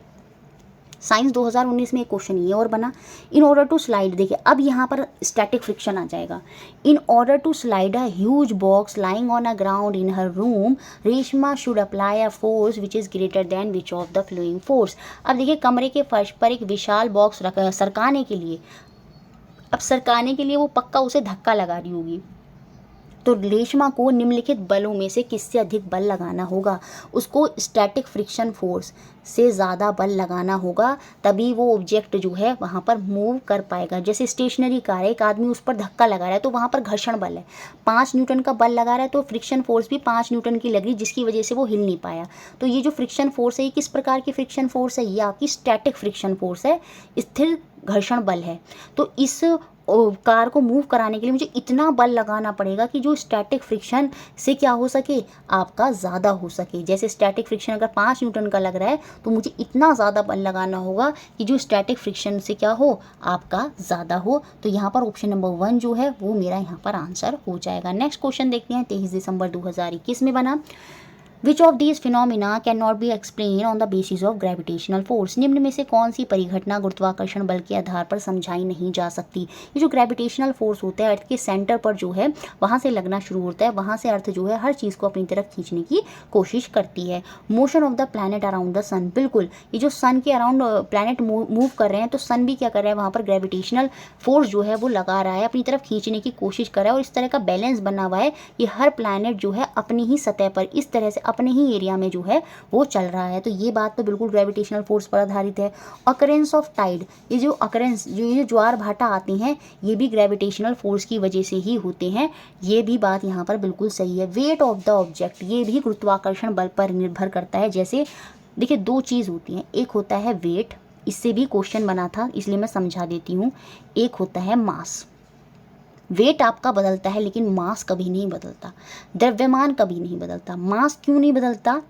A: साइंस 2019 में एक क्वेश्चन ये और बना, इन ऑर्डर टू स्लाइड, देखिए अब यहाँ पर स्टैटिक फ्रिक्शन आ जाएगा। In order to slide a huge box lying on a ground in her room, Reshma should apply a force which is greater than which of the flowing force. अब देखिए कमरे के फर्श पर एक विशाल बॉक्स सरकाने के लिए, अब सरकाने के लिए वो पक्का उसे धक्का लगा रही होगी, तो रेशमा को निम्नलिखित बलों में से किससे अधिक बल लगाना होगा? उसको स्टैटिक फ्रिक्शन फोर्स से ज़्यादा बल लगाना होगा, तभी वो ऑब्जेक्ट जो है वहाँ पर मूव कर पाएगा। जैसे स्टेशनरी कार है, एक आदमी उस पर धक्का लगा रहा है तो वहाँ पर घर्षण बल है, 5 न्यूटन का बल लगा रहा है, तो फ्रिक्शन फोर्स भी 5 न्यूटन की लग रही, जिसकी वजह से वो हिल नहीं पाया। तो ये जो फ्रिक्शन फोर्स है ये किस प्रकार की फ्रिक्शन फोर्स है? ये आपकी स्टैटिक फ्रिक्शन फोर्स है, स्थिर घर्षण बल है। तो इस कार को मूव कराने के लिए मुझे इतना बल लगाना पड़ेगा कि जो स्टैटिक फ्रिक्शन से क्या हो सके, आपका ज़्यादा हो सके। जैसे स्टैटिक फ्रिक्शन अगर 5 न्यूटन का लग रहा है तो मुझे इतना ज़्यादा बल लगाना होगा कि जो स्टैटिक फ्रिक्शन से क्या हो, आपका ज़्यादा हो। तो यहाँ पर ऑप्शन नंबर 1 जो है वो मेरा यहाँ पर आंसर हो जाएगा। नेक्स्ट क्वेश्चन देखते हैं, 23 दिसंबर 2021 में बना, which of these phenomena can not be explain on the basis of gravitational force, निम्न में से कौन सी परिघटना गुरुत्वाकर्षण बल के आधार पर समझाई नहीं जा सकती। ये जो ग्रेविटेशनल फोर्स होता है अर्थ के सेंटर पर जो है वहाँ से लगना शुरू होता है, वहाँ से अर्थ जो है हर चीज़ को अपनी तरफ खींचने की कोशिश करती है। Motion of the planet around the sun, बिल्कुल ये जो सन के अराउंड प्लैनेट मूव कर रहे हैं तो सन भी क्या कर रहा है, वहाँ पर ग्रेविटेशनल फोर्स जो है वो लगा रहा है, अपनी तरफ खींचने की कोशिश कर रहा है और इस तरह का बैलेंस बना हुआ है कि हर प्लैनेट जो है अपनी ही सतह पर इस तरह से अपने ही एरिया में जो है वो चल रहा है। तो ये बात तो बिल्कुल ग्रेविटेशनल फोर्स पर आधारित है। अकरेंस ऑफ टाइड, ये जो अकरेंस जो ये ज्वार भाटा आती हैं ये भी ग्रेविटेशनल फोर्स की वजह से ही होते हैं, ये भी बात यहाँ पर बिल्कुल सही है। वेट ऑफ द ऑब्जेक्ट, ये भी गुरुत्वाकर्षण बल पर निर्भर करता है। जैसे देखिए दो चीज़ होती हैं, एक होता है वेट, इससे भी क्वेश्चन बना था इसलिए मैं समझा देती हूँ, एक होता है मास। वेट आपका बदलता है लेकिन मास कभी नहीं बदलता, द्रव्यमान कभी नहीं बदलता। मास क्यों नहीं बदलता?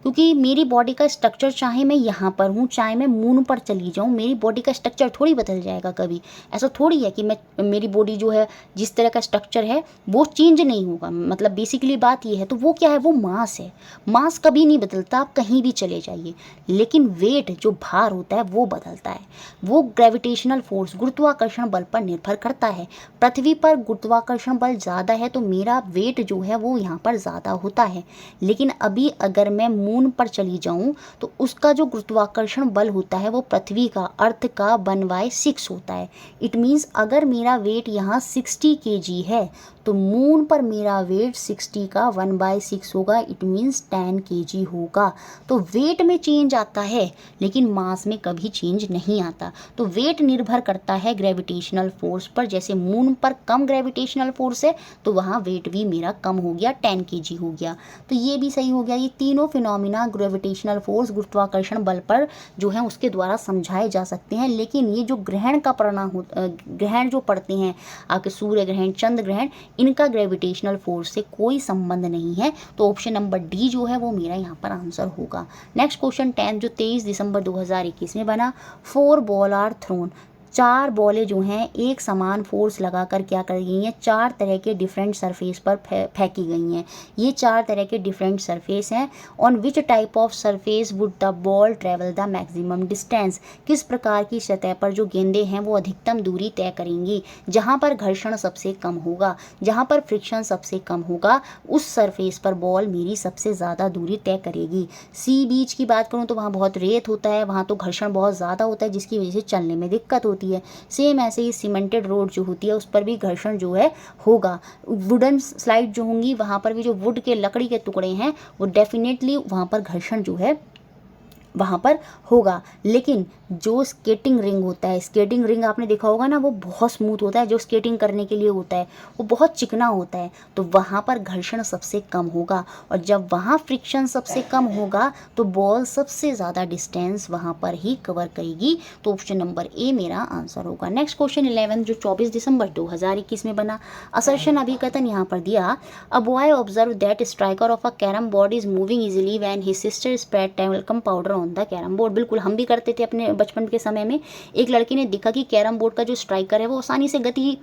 A: क्योंकि मेरी बॉडी का स्ट्रक्चर चाहे मैं यहाँ पर हूँ चाहे मैं मून पर चली जाऊँ, मेरी बॉडी का स्ट्रक्चर थोड़ी बदल जाएगा कभी। ऐसा थोड़ी है कि मेरी बॉडी जो है जिस तरह का स्ट्रक्चर है वो चेंज नहीं होगा, मतलब बेसिकली बात ये है। तो वो क्या है, वो मास है, मास कभी नहीं बदलता, आप कहीं भी चले जाइए। लेकिन वेट जो भार होता है वो बदलता है, वो ग्रेविटेशनल फोर्स गुरुत्वाकर्षण बल पर निर्भर करता है। पृथ्वी पर गुरुत्वाकर्षण बल ज़्यादा है तो मेरा वेट जो है वो यहाँ पर ज़्यादा होता है। लेकिन अभी अगर मैं मून पर चली जाऊं तो उसका जो गुरुत्वाकर्षण बल होता है वो पृथ्वी का अर्थ का 1/6 होता है। इट मीन्स अगर मेरा वेट यहाँ 60 kg है तो मून पर मेरा वेट 60 का 1/6 होगा, इट मीन्स 10 kg होगा। तो वेट में चेंज आता है लेकिन मास में कभी चेंज नहीं आता। तो वेट निर्भर करता है ग्रेविटेशनल फोर्स पर। जैसे मून पर कम ग्रेविटेशनल फोर्स है तो वहाँ वेट भी मेरा कम हो गया, 10 kg हो गया। तो ये भी सही हो गया। ये तीनों फिनोमिना ग्रेविटेशनल फोर्स गुरुत्वाकर्षण बल पर जो है उसके द्वारा समझाए जा सकते हैं। लेकिन ये जो ग्रहण का परिणाम ग्रहण जो पड़ते हैं आपके सूर्य ग्रहण, चंद्र ग्रहण, इनका ग्रेविटेशनल फोर्स से कोई संबंध नहीं है। तो ऑप्शन नंबर डी जो है वो मेरा यहाँ पर आंसर होगा। नेक्स्ट क्वेश्चन 10 जो 23 दिसंबर 2021 में बना, 4 बॉल आर थ्रोन, 4 बॉलें जो हैं एक समान फोर्स लगाकर क्या कर गई हैं, 4 तरह के डिफरेंट सरफेस पर फेंकी गई हैं। ये 4 तरह के डिफरेंट सरफेस हैं। On which type of surface would the ball travel the maximum distance, किस प्रकार की सतह पर जो गेंदें हैं वो अधिकतम दूरी तय करेंगी। जहाँ पर घर्षण सबसे कम होगा, जहाँ पर फ्रिक्शन सबसे कम होगा, उस सरफेस पर बॉल मेरी सबसे ज़्यादा दूरी तय करेगी। सी बीच की बात करूँ तो वहाँ बहुत रेत होता है, वहाँ तो घर्षण बहुत ज़्यादा होता है जिसकी वजह से चलने में दिक्कत होती है। सेम ऐसे ही सीमेंटेड रोड जो होती है उस पर भी घर्षण जो है होगा। वुडन स्लाइड जो होंगी वहाँ पर भी जो वुड के लकड़ी के टुकड़े हैं वो डेफिनेटली वहाँ पर घर्षण जो है वहाँ पर होगा। लेकिन जो स्केटिंग रिंग होता है, स्केटिंग रिंग आपने देखा होगा ना, वो बहुत स्मूथ होता है, जो स्केटिंग करने के लिए होता है वो बहुत चिकना होता है, तो वहाँ पर घर्षण सबसे कम होगा। और जब वहाँ फ्रिक्शन सबसे कम होगा तो बॉल सबसे ज़्यादा डिस्टेंस वहाँ पर ही कवर करेगी। तो ऑप्शन नंबर ए मेरा आंसर होगा। नेक्स्ट क्वेश्चन 11 जो 24 दिसंबर 2021 में बना, असर्शन अभिकथन यहाँ पर दिया, a boy observe that striker of a carrom board is moving easily when his sister spread talcum powder on the carrom board. बिल्कुल हम भी करते थे अपने बचपन के समय में। एक लड़के ने देखा कि कैरम बोर्ड का जो स्ट्राइकर है वो आसानी से गति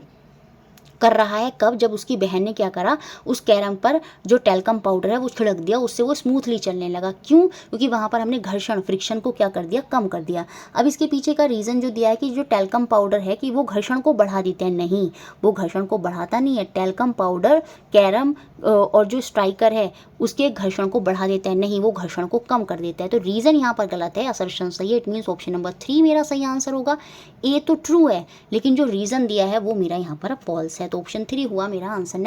A: कर रहा है। कब? जब उसकी बहन ने क्या करा, उस कैरम पर जो टैल्कम पाउडर है वो छिड़क दिया, उससे वो स्मूथली चलने लगा। क्यों? क्योंकि वहाँ पर हमने घर्षण फ्रिक्शन को क्या कर दिया, कम कर दिया। अब इसके पीछे का रीज़न जो दिया है कि जो टैल्कम पाउडर है कि वो घर्षण को बढ़ा देते हैं, नहीं, वो घर्षण को बढ़ाता नहीं है। टैल्कम पाउडर कैरम और जो स्ट्राइकर है उसके घर्षण को बढ़ा देता है, नहीं, वो घर्षण को कम कर देता है। तो रीज़न यहाँ पर गलत है, असर्शन सही है। इट मीन्स ऑप्शन नंबर 3 मेरा सही आंसर होगा। ए तो ट्रू है लेकिन जो रीज़न दिया है वो मेरा यहाँ पर फॉल्स है, तो ऑप्शन 3 हुआ मेरा आंसर।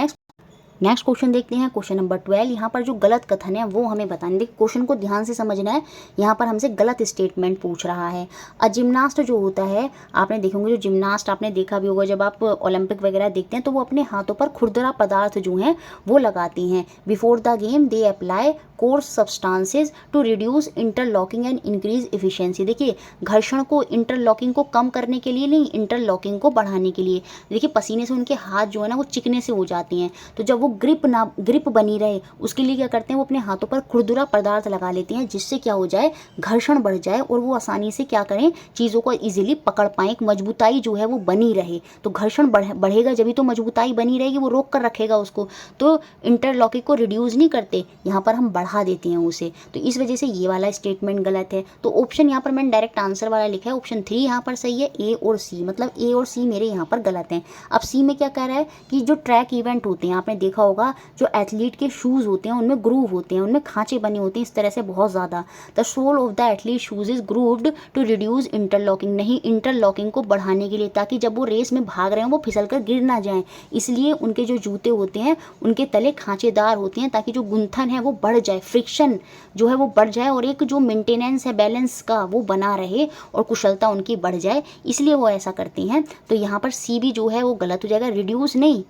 A: नेक्स्ट क्वेश्चन देखते हैं, क्वेश्चन नंबर 12। यहाँ पर जो गलत कथन है वो हमें बताने, देखिए क्वेश्चन को ध्यान से समझना है। यहाँ पर हमसे गलत स्टेटमेंट पूछ रहा है। जिम्नास्ट जो होता है, आपने देखेंगे जो जिम्नास्ट आपने देखा भी होगा, जब आप ओलंपिक वगैरह देखते हैं तो वो अपने हाथों पर खुरदरा पदार्थ जो हैं वो लगाती हैं। Before the game they apply coarse substances to reduce interlocking and increase efficiency. देखिए घर्षण को, इंटरलॉकिंग को कम करने के लिए नहीं, इंटरलॉकिंग को बढ़ाने के लिए। देखिए पसीने से उनके हाथ जो है ना वो चिकने से हो जाते हैं, तो जब वो ग्रिप बनी रहे उसके लिए क्या करते हैं, वो अपने हाथों पर खुरदुरा पदार्थ लगा लेते हैं, जिससे क्या हो जाए, घर्षण बढ़ जाए और वो आसानी से क्या करें, चीज़ों को इजीली पकड़ पाएं, एक मजबूताई जो है वो बनी रहे। तो घर्षण बढ़ेगा जब भी तो मजबूताई बनी रहेगी, वो रोक कर रखेगा उसको। तो इंटरलॉकिंग को रिड्यूस नहीं करते, यहाँ पर हम बढ़ा देते हैं उसे। तो इस वजह से ये वाला स्टेटमेंट गलत है। तो ऑप्शन यहाँ पर मैंने डायरेक्ट आंसर वाला लिखा है, ऑप्शन 3 यहाँ पर सही है, ए और सी, मतलब ए और सी मेरे यहाँ पर गलत हैं। अब सी में क्या कह रहा है कि जो ट्रैक इवेंट होते हैं, आपने देखा होगा जो एथलीट के शूज़ होते हैं उनमें ग्रूव होते हैं, उनमें खांचे बने होते हैं इस तरह से बहुत ज़्यादा। The sole of the athlete shoes is grooved to reduce interlocking, नहीं इंटरलॉकिंग को बढ़ाने के लिए, ताकि जब वो रेस में भाग रहे हैं वो फिसल कर गिर ना जाएं। इसलिए उनके जो जूते होते हैं उनके तले खांचेदार होते हैं, ताकि जो गुंथन है वो बढ़ जाए, फ्रिक्शन जो है वो बढ़ जाए और एक जो मेंटेनेंस है बैलेंस का वो बना रहे और कुशलता उनकी बढ़ जाए, इसलिए वो ऐसा करते हैं। तो यहाँ पर सी भी जो है वो गलत हो जाएगा, रिड्यूस नहीं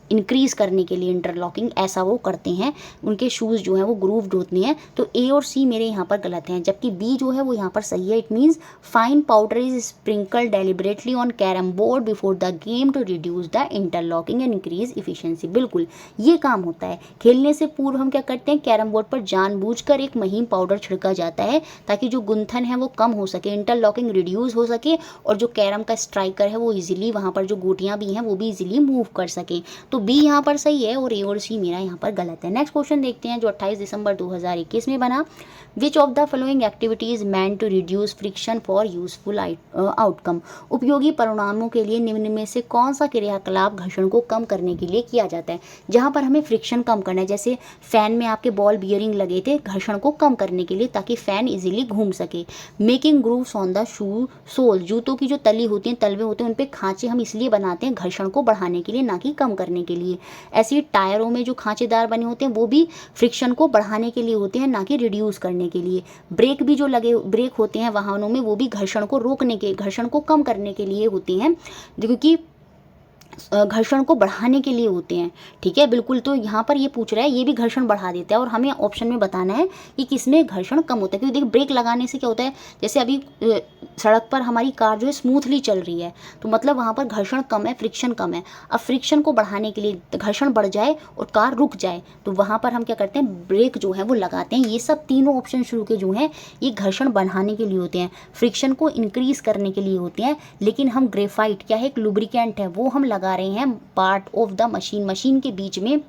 A: इंक्रीज़ करने के लिए इंटरलॉकिंग ऐसा वो करते हैं, उनके शूज़ जो हैं वो ग्रूव्ड होते हैं। तो ए और सी मेरे यहाँ पर गलत हैं, जबकि बी जो है वो यहाँ पर सही है। It means fine powder is sprinkle deliberately on carrom board before the game to reduce the interlocking and increase efficiency. बिल्कुल ये काम होता है, खेलने से पूर्व हम क्या करते हैं, कैरम बोर्ड पर जानबूझकर एक महीन पाउडर छिड़का जाता है ताकि जो गुंथन है वो कम हो सके, इंटरलॉकिंग रिड्यूस हो सके और जो कैरम का स्ट्राइकर है वो इजीली वहाँ पर जो गोटियाँ भी हैं वो भी इजीली मूव कर सके। तो बी यहाँ पर सही है और ए और सी मेरा यहाँ पर गलत है। नेक्स्ट क्वेश्चन देखते हैं जो 28 दिसंबर 2021 में बना। Which of the following activities man to reduce friction for useful outcome, उपयोगी परिणामों के लिए निम्न में से कौन सा क्रियाकलाप घर्षण को कम करने के लिए किया जाता है। जहाँ पर हमें फ्रिक्शन कम करना है, जैसे फैन में आपके बॉल बियरिंग लगे थे घर्षण को कम करने के लिए ताकि फैन इजीली घूम सके। Making grooves on the shoe sole, जूतों की जो तली होती हैं, तलवे होते हैं, उन पर खांचे हम इसलिए बनाते हैं घर्षण को बढ़ाने के लिए, ना कि कम करने के लिए। ऐसे टायरों में जो खांचेदार बने होते हैं वो भी फ्रिक्शन को बढ़ाने के लिए होते हैं, ना कि रिड्यूस करने के लिए। ब्रेक भी जो लगे ब्रेक होते हैं वाहनों में वो भी घर्षण को रोकने के, घर्षण को कम करने के लिए होते हैं, क्योंकि घर्षण को बढ़ाने के लिए होते हैं। ठीक है, बिल्कुल। तो यहाँ पर ये पूछ रहा है, ये भी घर्षण बढ़ा देता है और हमें ऑप्शन में बताना है कि किसमें घर्षण कम होता है। क्योंकि देखिए ब्रेक लगाने से क्या होता है, जैसे अभी सड़क पर हमारी कार जो है स्मूथली चल रही है, तो मतलब वहाँ पर घर्षण कम है, फ्रिक्शन कम है। अब फ्रिक्शन को बढ़ाने के लिए घर्षण बढ़ जाए और कार रुक जाए तो वहाँ पर हम क्या करते हैं, ब्रेक जो है वो लगाते हैं। ये सब तीनों ऑप्शन शुरू के जो हैं ये घर्षण बढ़ाने के लिए होते हैं, फ्रिक्शन को इंक्रीज करने के लिए होते हैं। लेकिन हम ग्रेफाइट क्या है, एक लुब्रिकेंट है, वो हम लगा रहे हैं part of the machine, machine के बीच में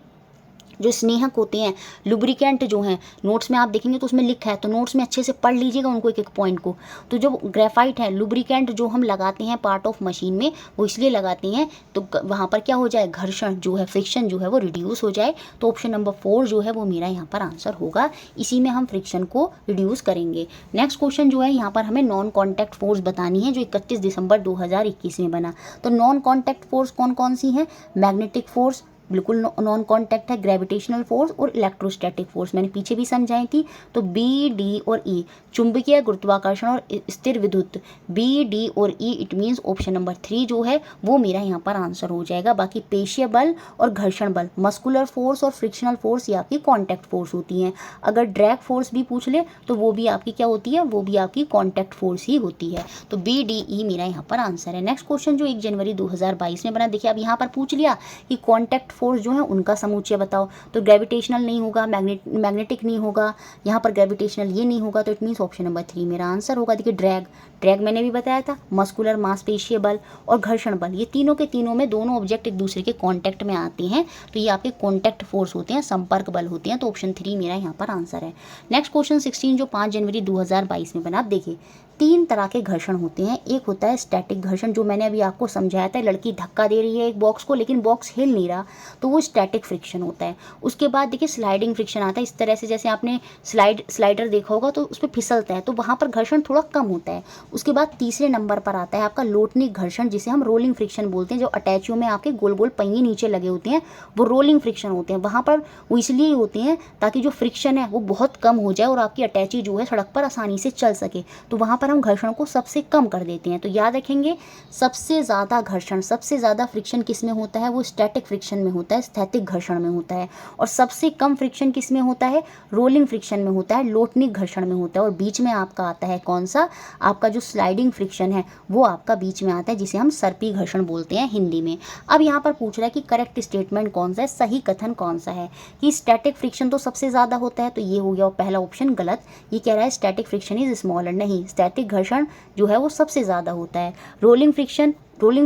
A: जो स्नेहक होते हैं, लुब्रिकेंट जो हैं, नोट्स में आप देखेंगे तो उसमें लिखा है, तो नोट्स में अच्छे से पढ़ लीजिएगा उनको एक एक पॉइंट को। तो जो ग्रेफाइट है, लुब्रिकेंट जो हम लगाते हैं पार्ट ऑफ मशीन में, वो इसलिए लगाते हैं तो वहाँ पर क्या हो जाए, घर्षण जो है, फ्रिक्शन जो है वो रिड्यूस हो जाए। तो ऑप्शन नंबर 4 जो है वो मेरा यहाँ पर आंसर होगा, इसी में हम फ्रिक्शन को रिड्यूस करेंगे। नेक्स्ट क्वेश्चन जो है यहाँ पर हमें नॉन कॉन्टैक्ट फोर्स बतानी है, जो 31 दिसंबर 2021 में बना। तो नॉन कॉन्टैक्ट फोर्स कौन कौन सी हैं, मैग्नेटिक फोर्स बिल्कुल नॉन कॉन्टैक्ट है, ग्रेविटेशनल फोर्स और इलेक्ट्रोस्टैटिक फोर्स मैंने पीछे भी समझाई थी। तो बी, डी और ई, चुंबकीय गुरुत्वाकर्षण और स्थिर विद्युत, बी, डी और ई, इट मीन्स ऑप्शन नंबर 3 जो है वो मेरा यहाँ पर आंसर हो जाएगा। बाकी पेशीय बल और घर्षण बल, मस्कुलर फोर्स और फ्रिक्शनल फोर्स ये आपकी कॉन्टैक्ट फोर्स होती हैं। अगर ड्रैग फोर्स भी पूछ ले तो वो भी आपकी क्या होती है, वो भी आपकी कॉन्टैक्ट फोर्स ही होती है। तो बी, डी, ई मेरा यहाँ पर आंसर है। नेक्स्ट क्वेश्चन जो 1 जनवरी 2022 में बना, देखिए अब यहाँ पर पूछ लिया कि कॉन्टैक्ट फोर्स जो है उनका समुच्चय बताओ। तो ग्रेविटेशनल नहीं होगा, मैग्नेटिक नहीं होगा, यहाँ पर ग्रेविटेशनल ये नहीं होगा, तो इट मीन्स ऑप्शन नंबर 3 मेरा आंसर होगा। देखिए ड्रैग मैंने भी बताया था, मस्कुलर मांसपेशीय बल और घर्षण बल, ये तीनों के तीनों में दोनों ऑब्जेक्ट एक दूसरे के कांटेक्ट में आते हैं, तो ये आपके कांटेक्ट फोर्स होते हैं, संपर्क बल होते हैं। तो ऑप्शन 3 मेरा यहाँ पर आंसर है। नेक्स्ट क्वेश्चन 16 जो 5 जनवरी 2022 में बना। आप देखिए 3 तरह के घर्षण होते हैं। एक होता है स्टैटिक घर्षण, जो मैंने अभी आपको समझाया था, लड़की धक्का दे रही है एक बॉक्स को लेकिन बॉक्स हिल नहीं रहा, तो वो स्टैटिक फ्रिक्शन होता है। उसके बाद देखिए स्लाइडिंग फ्रिक्शन आता है, इस तरह से जैसे आपने स्लाइडर देखा होगा तो उस पर फिसलता है, तो वहाँ पर घर्षण थोड़ा कम होता है। उसके बाद तीसरे नंबर पर आता है आपका लोटनिक घर्षण, जिसे हम रोलिंग फ्रिक्शन बोलते हैं। जो अटैचियों में आपके गोल गोल पहिए नीचे लगे होते हैं वो रोलिंग फ्रिक्शन होते हैं। वहाँ पर वो इसलिए होते हैं ताकि जो फ्रिक्शन है वो बहुत कम हो जाए और आपकी अटैची जो है सड़क पर आसानी से चल सके। तो वहाँ पर हम घर्षण को सबसे कम कर देते हैं। तो याद रखेंगे, सबसे ज़्यादा घर्षण, सबसे ज़्यादा फ्रिक्शन किस में होता है, वो स्टैटिक फ्रिक्शन में होता है, स्थैतिक घर्षण में होता है। और सबसे कम फ्रिक्शन किस में होता है, रोलिंग फ्रिक्शन में होता है, लोटनिक घर्षण में होता है। और बीच में आपका आता है कौन सा, आपका जो स्लाइडिंग फ्रिक्शन है वो आपका बीच में आता है, जिसे हम सर्पी घर्षण बोलते हैं हिंदी में। अब यहाँ पर पूछ रहा है कि करेक्ट स्टेटमेंट कौन सा है, सही कथन कौन सा है, कि स्टैटिक फ्रिक्शन तो सबसे ज़्यादा होता है, तो ये हो गया पहला ऑप्शन गलत। ये कह रहा है स्टैटिक फ्रिक्शन इज स्मॉलर, नहीं, स्टैटिक घर्षण जो है वो सबसे ज़्यादा होता है। रोलिंग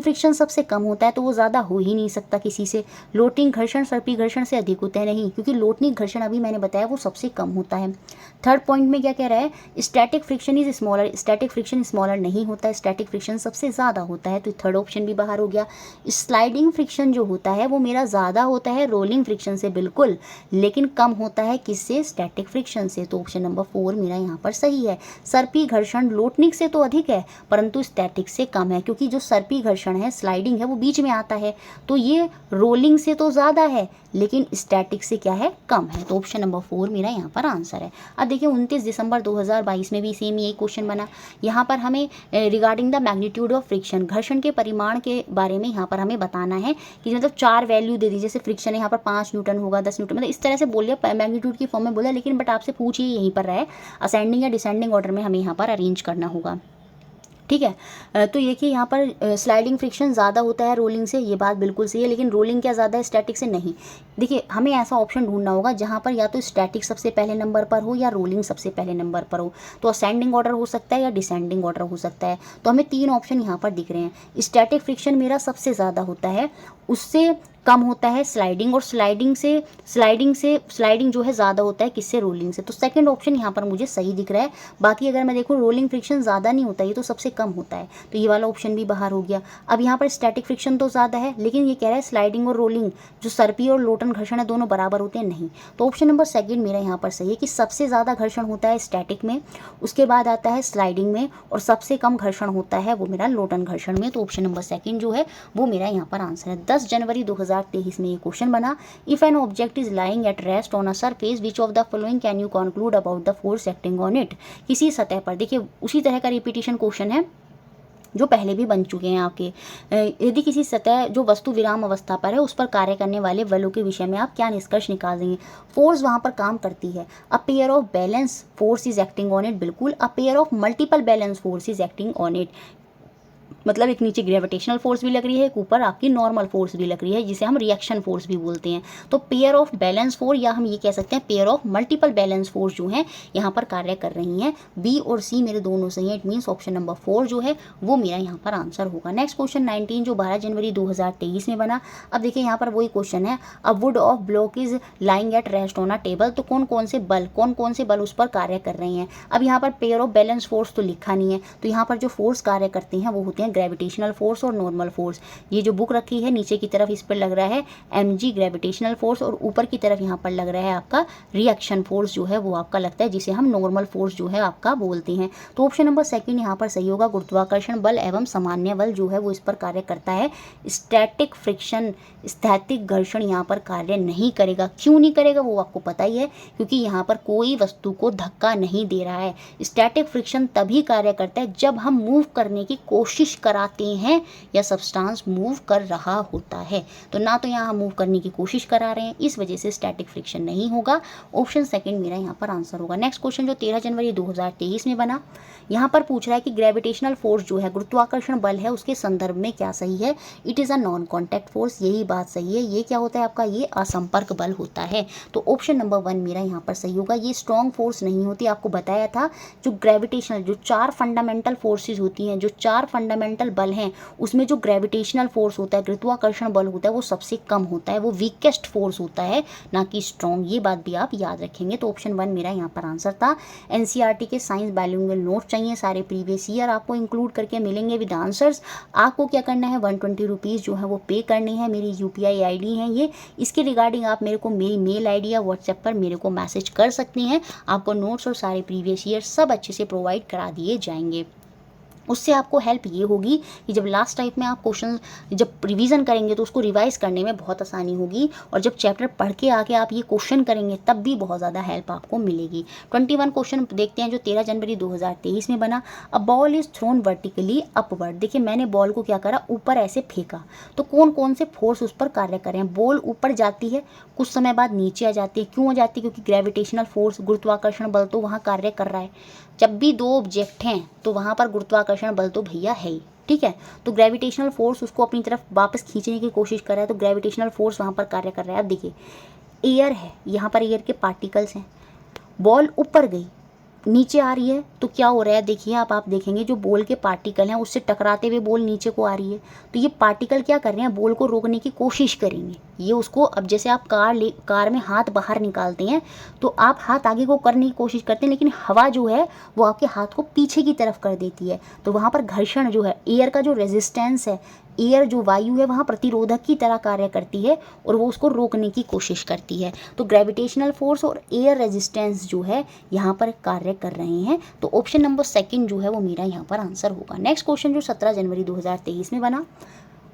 A: फ्रिक्शन सबसे कम होता है, तो वो ज़्यादा हो ही नहीं सकता किसी से। लोटिंग घर्षण सर्पी घर्षण से अधिक होता है, नहीं, क्योंकि लोटनिक घर्षण अभी मैंने बताया वो सबसे कम होता है। थर्ड पॉइंट में क्या कह रहा है, static friction is smaller, static friction smaller नहीं होता है, स्टैटिक फ्रिक्शन सबसे ज़्यादा होता है, तो थर्ड ऑप्शन भी बाहर हो गया। स्लाइडिंग फ्रिक्शन जो होता है वो मेरा ज़्यादा होता है रोलिंग फ्रिक्शन से, बिल्कुल, लेकिन कम होता है किससे, स्टैटिक फ्रिक्शन से, तो ऑप्शन नंबर 4 मेरा यहाँ पर सही है। सर्पी घर्षण लोटनिक से तो अधिक है परंतु स्टैटिक से कम है, क्योंकि जो सर्पी घर्षण है, स्लाइडिंग है, वो बीच में आता है, तो ये रोलिंग से तो ज़्यादा है लेकिन स्टैटिक से क्या है, कम है, तो ऑप्शन नंबर 4 मेरा यहाँ पर आंसर है। अब देखिए 29 दिसंबर 2022 में भी सेम यही क्वेश्चन बना। यहाँ पर हमें regarding the magnitude of friction, घर्षण के परिमाण के बारे में यहाँ पर हमें बताना है कि मतलब 4 वैल्यू दे दी, जैसे फ्रिक्शन है यहाँ पर 5 न्यूटन होगा, 10 न्यूटन, मतलब इस तरह से बोल दिया, मैग्नीट्यूड की फॉर्म में बोला, लेकिन बट आपसे पूछिए यहीं पर रहे, असेंडिंग या डिसेंडिंग ऑर्डर में हमें यहाँ पर अरेंज करना होगा, ठीक है। तो ये कि यहाँ पर स्लाइडिंग फ्रिक्शन ज़्यादा होता है रोलिंग से, ये बात बिल्कुल सही है, लेकिन रोलिंग क्या ज़्यादा है स्टैटिक से, नहीं। देखिए हमें ऐसा ऑप्शन ढूंढना होगा जहाँ पर या तो स्टैटिक सबसे पहले नंबर पर हो या रोलिंग सबसे पहले नंबर पर हो, तो असेंडिंग ऑर्डर हो सकता है या डिसेंडिंग ऑर्डर हो सकता है। तो हमें 3 ऑप्शन यहाँ पर दिख रहे हैं। स्टैटिक फ्रिक्शन मेरा सबसे ज़्यादा होता है, उससे कम होता है स्लाइडिंग, और स्लाइडिंग जो है ज़्यादा होता है किससे, रोलिंग से, तो सेकंड ऑप्शन यहाँ पर मुझे सही दिख रहा है। बाकी अगर मैं देखूँ रोलिंग फ्रिक्शन ज़्यादा नहीं होता, ये तो सबसे कम होता है, तो ये वाला ऑप्शन भी बाहर हो गया। अब यहाँ पर स्टैटिक फ्रिक्शन तो ज़्यादा है, लेकिन ये कह रहा है स्लाइडिंग और रोलिंग जो सर्पी और लोटन घर्षण है दोनों बराबर होते हैं, नहीं, तो ऑप्शन नंबर सेकंड मेरा यहाँ पर सही है कि सबसे ज़्यादा घर्षण होता है स्टैटिक में, उसके बाद आता है स्लाइडिंग में, और सबसे कम घर्षण होता है वो मेरा लोटन घर्षण में, तो ऑप्शन नंबर सेकंड जो है वो मेरा यहाँ पर आंसर है। 10 जनवरी 2023 में ये क्वेश्चन बना, if an object is lying at rest on a surface which of the following can you conclude about the force acting on it, किसी सतह पर, देखिए उसी तरह का रिपीटिशन क्वेश्चन है जो पहले भी बन चुके हैं आपके। यदि किसी सतह जो वस्तु विराम अवस्था पर है उस पर कार्य करने वाले बलों के विषय में आप क्या निष्कर्ष निकाल देंगे। फोर्स वहाँ पर काम करती है, a pair of balance force is acting on it, बिल्कुल, a pair of multiple balance force is acting on it, मतलब एक नीचे ग्रेविटेशनल फोर्स भी लग रही है, एक ऊपर आपकी नॉर्मल फोर्स भी लग रही है, जिसे हम रिएक्शन फोर्स भी बोलते हैं। तो पेयर ऑफ बैलेंस फोर्स, या हम ये कह सकते हैं pair of multiple balance force जो है यहाँ पर कार्य कर रही हैं। बी और सी मेरे दोनों सही है, इट मीन्स ऑप्शन नंबर 4 जो है वो मेरा यहाँ पर आंसर होगा। नेक्स्ट क्वेश्चन 19 जो 12 जनवरी 2023 में बना। अब देखिए यहाँ पर वही क्वेश्चन है, a wood of block is lying at rest on a table, तो कौन कौन से बल उस पर कार्य कर रहे हैं। अब यहाँ पर पेयर ऑफ बैलेंस फोर्स तो लिखा नहीं है, तो यहाँ पर जो फोर्स कार्य करते हैं वो होते हैं ग्रेविटेशनल फोर्स और नॉर्मल फोर्स। ये जो बुक रखी है नीचे की तरफ इस पर लग रहा है mg ग्रेविटेशनल फोर्स, और ऊपर की तरफ यहाँ पर लग रहा है आपका रिएक्शन फोर्स जो है वो आपका लगता है, जिसे हम नॉर्मल फोर्स जो है आपका बोलते हैं। तो ऑप्शन नंबर सेकंड यहाँ पर सही होगा, गुरुत्वाकर्षण बल एवं सामान्य बल जो है वो इस पर कार्य करता है। स्टैटिक फ्रिक्शन, स्थैतिक घर्षण यहाँ पर कार्य नहीं करेगा। क्यों नहीं करेगा वो आपको पता ही है, क्योंकि यहाँ पर कोई वस्तु को धक्का नहीं दे रहा है। स्टैटिक फ्रिक्शन तभी कार्य करता है जब हम मूव करने की कोशिश कराते हैं या सब्सटेंस मूव कर रहा होता है, तो ना तो यहाँ हम मूव करने की कोशिश करा रहे हैं, इस वजह से स्टैटिक फ्रिक्शन नहीं होगा। ऑप्शन सेकंड मेरा यहाँ पर आंसर होगा। नेक्स्ट क्वेश्चन जो 13 जनवरी 2023 में बना, यहाँ पर पूछ रहा है कि ग्रेविटेशनल फोर्स जो है गुरुत्वाकर्षण बल है उसके संदर्भ में क्या सही है। It is a non contact force, यही बात सही है। ये क्या होता है आपका, ये असंपर्क बल होता है, तो ऑप्शन नंबर 1 मेरा यहाँ पर सही होगा। ये स्ट्रॉन्ग फोर्स नहीं होती, आपको बताया था जो ग्रेविटेशनल जो 4 फंडामेंटल फोर्सेज होती हैं, जो 4 फंडामेंटल बल हैं उसमें जो ग्रेविटेशनल फोर्स होता है, गुरुत्वाकर्षण बल होता है, वो सबसे कम होता है, वो वीकेस्ट फोर्स होता है, ना कि स्ट्रॉन्ग। ये बात भी आप याद रखेंगे, तो ऑप्शन 1 मेरा यहाँ पर आंसर था। एनसीईआरटी के साइंस बाइलिंगुअल नोट चाहिए, सारे प्रीवियस ईयर आपको इंक्लूड करके मिलेंगे विद आंसर्स। आपको क्या करना है, 120 रुपीज़ जो है वो पे करनी है, मेरी UPI ID है ये। इसके रिगार्डिंग आप मेरे को मेरी मेल ID या व्हाट्सएप पर मेरे को मैसेज कर सकते हैं, आपको नोट्स और सारे प्रीवियस ईयर सब अच्छे से प्रोवाइड करा दिए जाएंगे। उससे आपको हेल्प ये होगी कि जब लास्ट टाइम में आप क्वेश्चन जब रिवीजन करेंगे तो उसको रिवाइज करने में बहुत आसानी होगी, और जब चैप्टर पढ़ के आके आप ये क्वेश्चन करेंगे तब भी बहुत ज़्यादा हेल्प आपको मिलेगी। 21 क्वेश्चन देखते हैं जो 13 जनवरी 2023 में बना। A ball is thrown vertically upward. देखिए मैंने बॉल को क्या करा, ऊपर ऐसे फेंका, तो कौन कौन से फोर्स उस पर कार्य कर रहे हैं। बॉल ऊपर जाती है, कुछ समय बाद नीचे आ जाती है। क्यों आ जाती है? क्योंकि ग्रेविटेशनल फोर्स, गुरुत्वाकर्षण बल तो वहाँ कार्य कर रहा है। जब भी दो ऑब्जेक्ट हैं तो वहाँ पर गुरुत्वाकर्षण बल तो भैया है ही, ठीक है। तो ग्रेविटेशनल फोर्स उसको अपनी तरफ वापस खींचने की कोशिश कर रहा है, तो ग्रेविटेशनल फोर्स वहाँ पर कार्य कर रहा है। अब देखिए एयर है, यहाँ पर एयर के पार्टिकल्स हैं, बॉल ऊपर गई, नीचे आ रही है, तो क्या हो रहा है देखिए आप देखेंगे जो बॉल के पार्टिकल हैं उससे टकराते हुए बॉल नीचे को आ रही है, तो ये पार्टिकल क्या कर रहे हैं, बॉल को रोकने की कोशिश करेंगे। ये उसको, अब जैसे आप कार में हाथ बाहर निकालते हैं तो आप हाथ आगे को करने की कोशिश करते हैं, लेकिन हवा जो है वो आपके हाथ को पीछे की तरफ कर देती है, तो वहाँ पर घर्षण जो है, एयर का जो रेजिस्टेंस है, एयर जो वायु है वहाँ प्रतिरोधक की तरह कार्य करती है और वो उसको रोकने की कोशिश करती है। तो ग्रेविटेशनल फोर्स और एयर रेजिस्टेंस जो है यहाँ पर कार्य कर रहे हैं। तो ऑप्शन नंबर सेकंड जो है वो मेरा यहाँ पर आंसर होगा। नेक्स्ट क्वेश्चन जो 17 जनवरी 2023 में बना,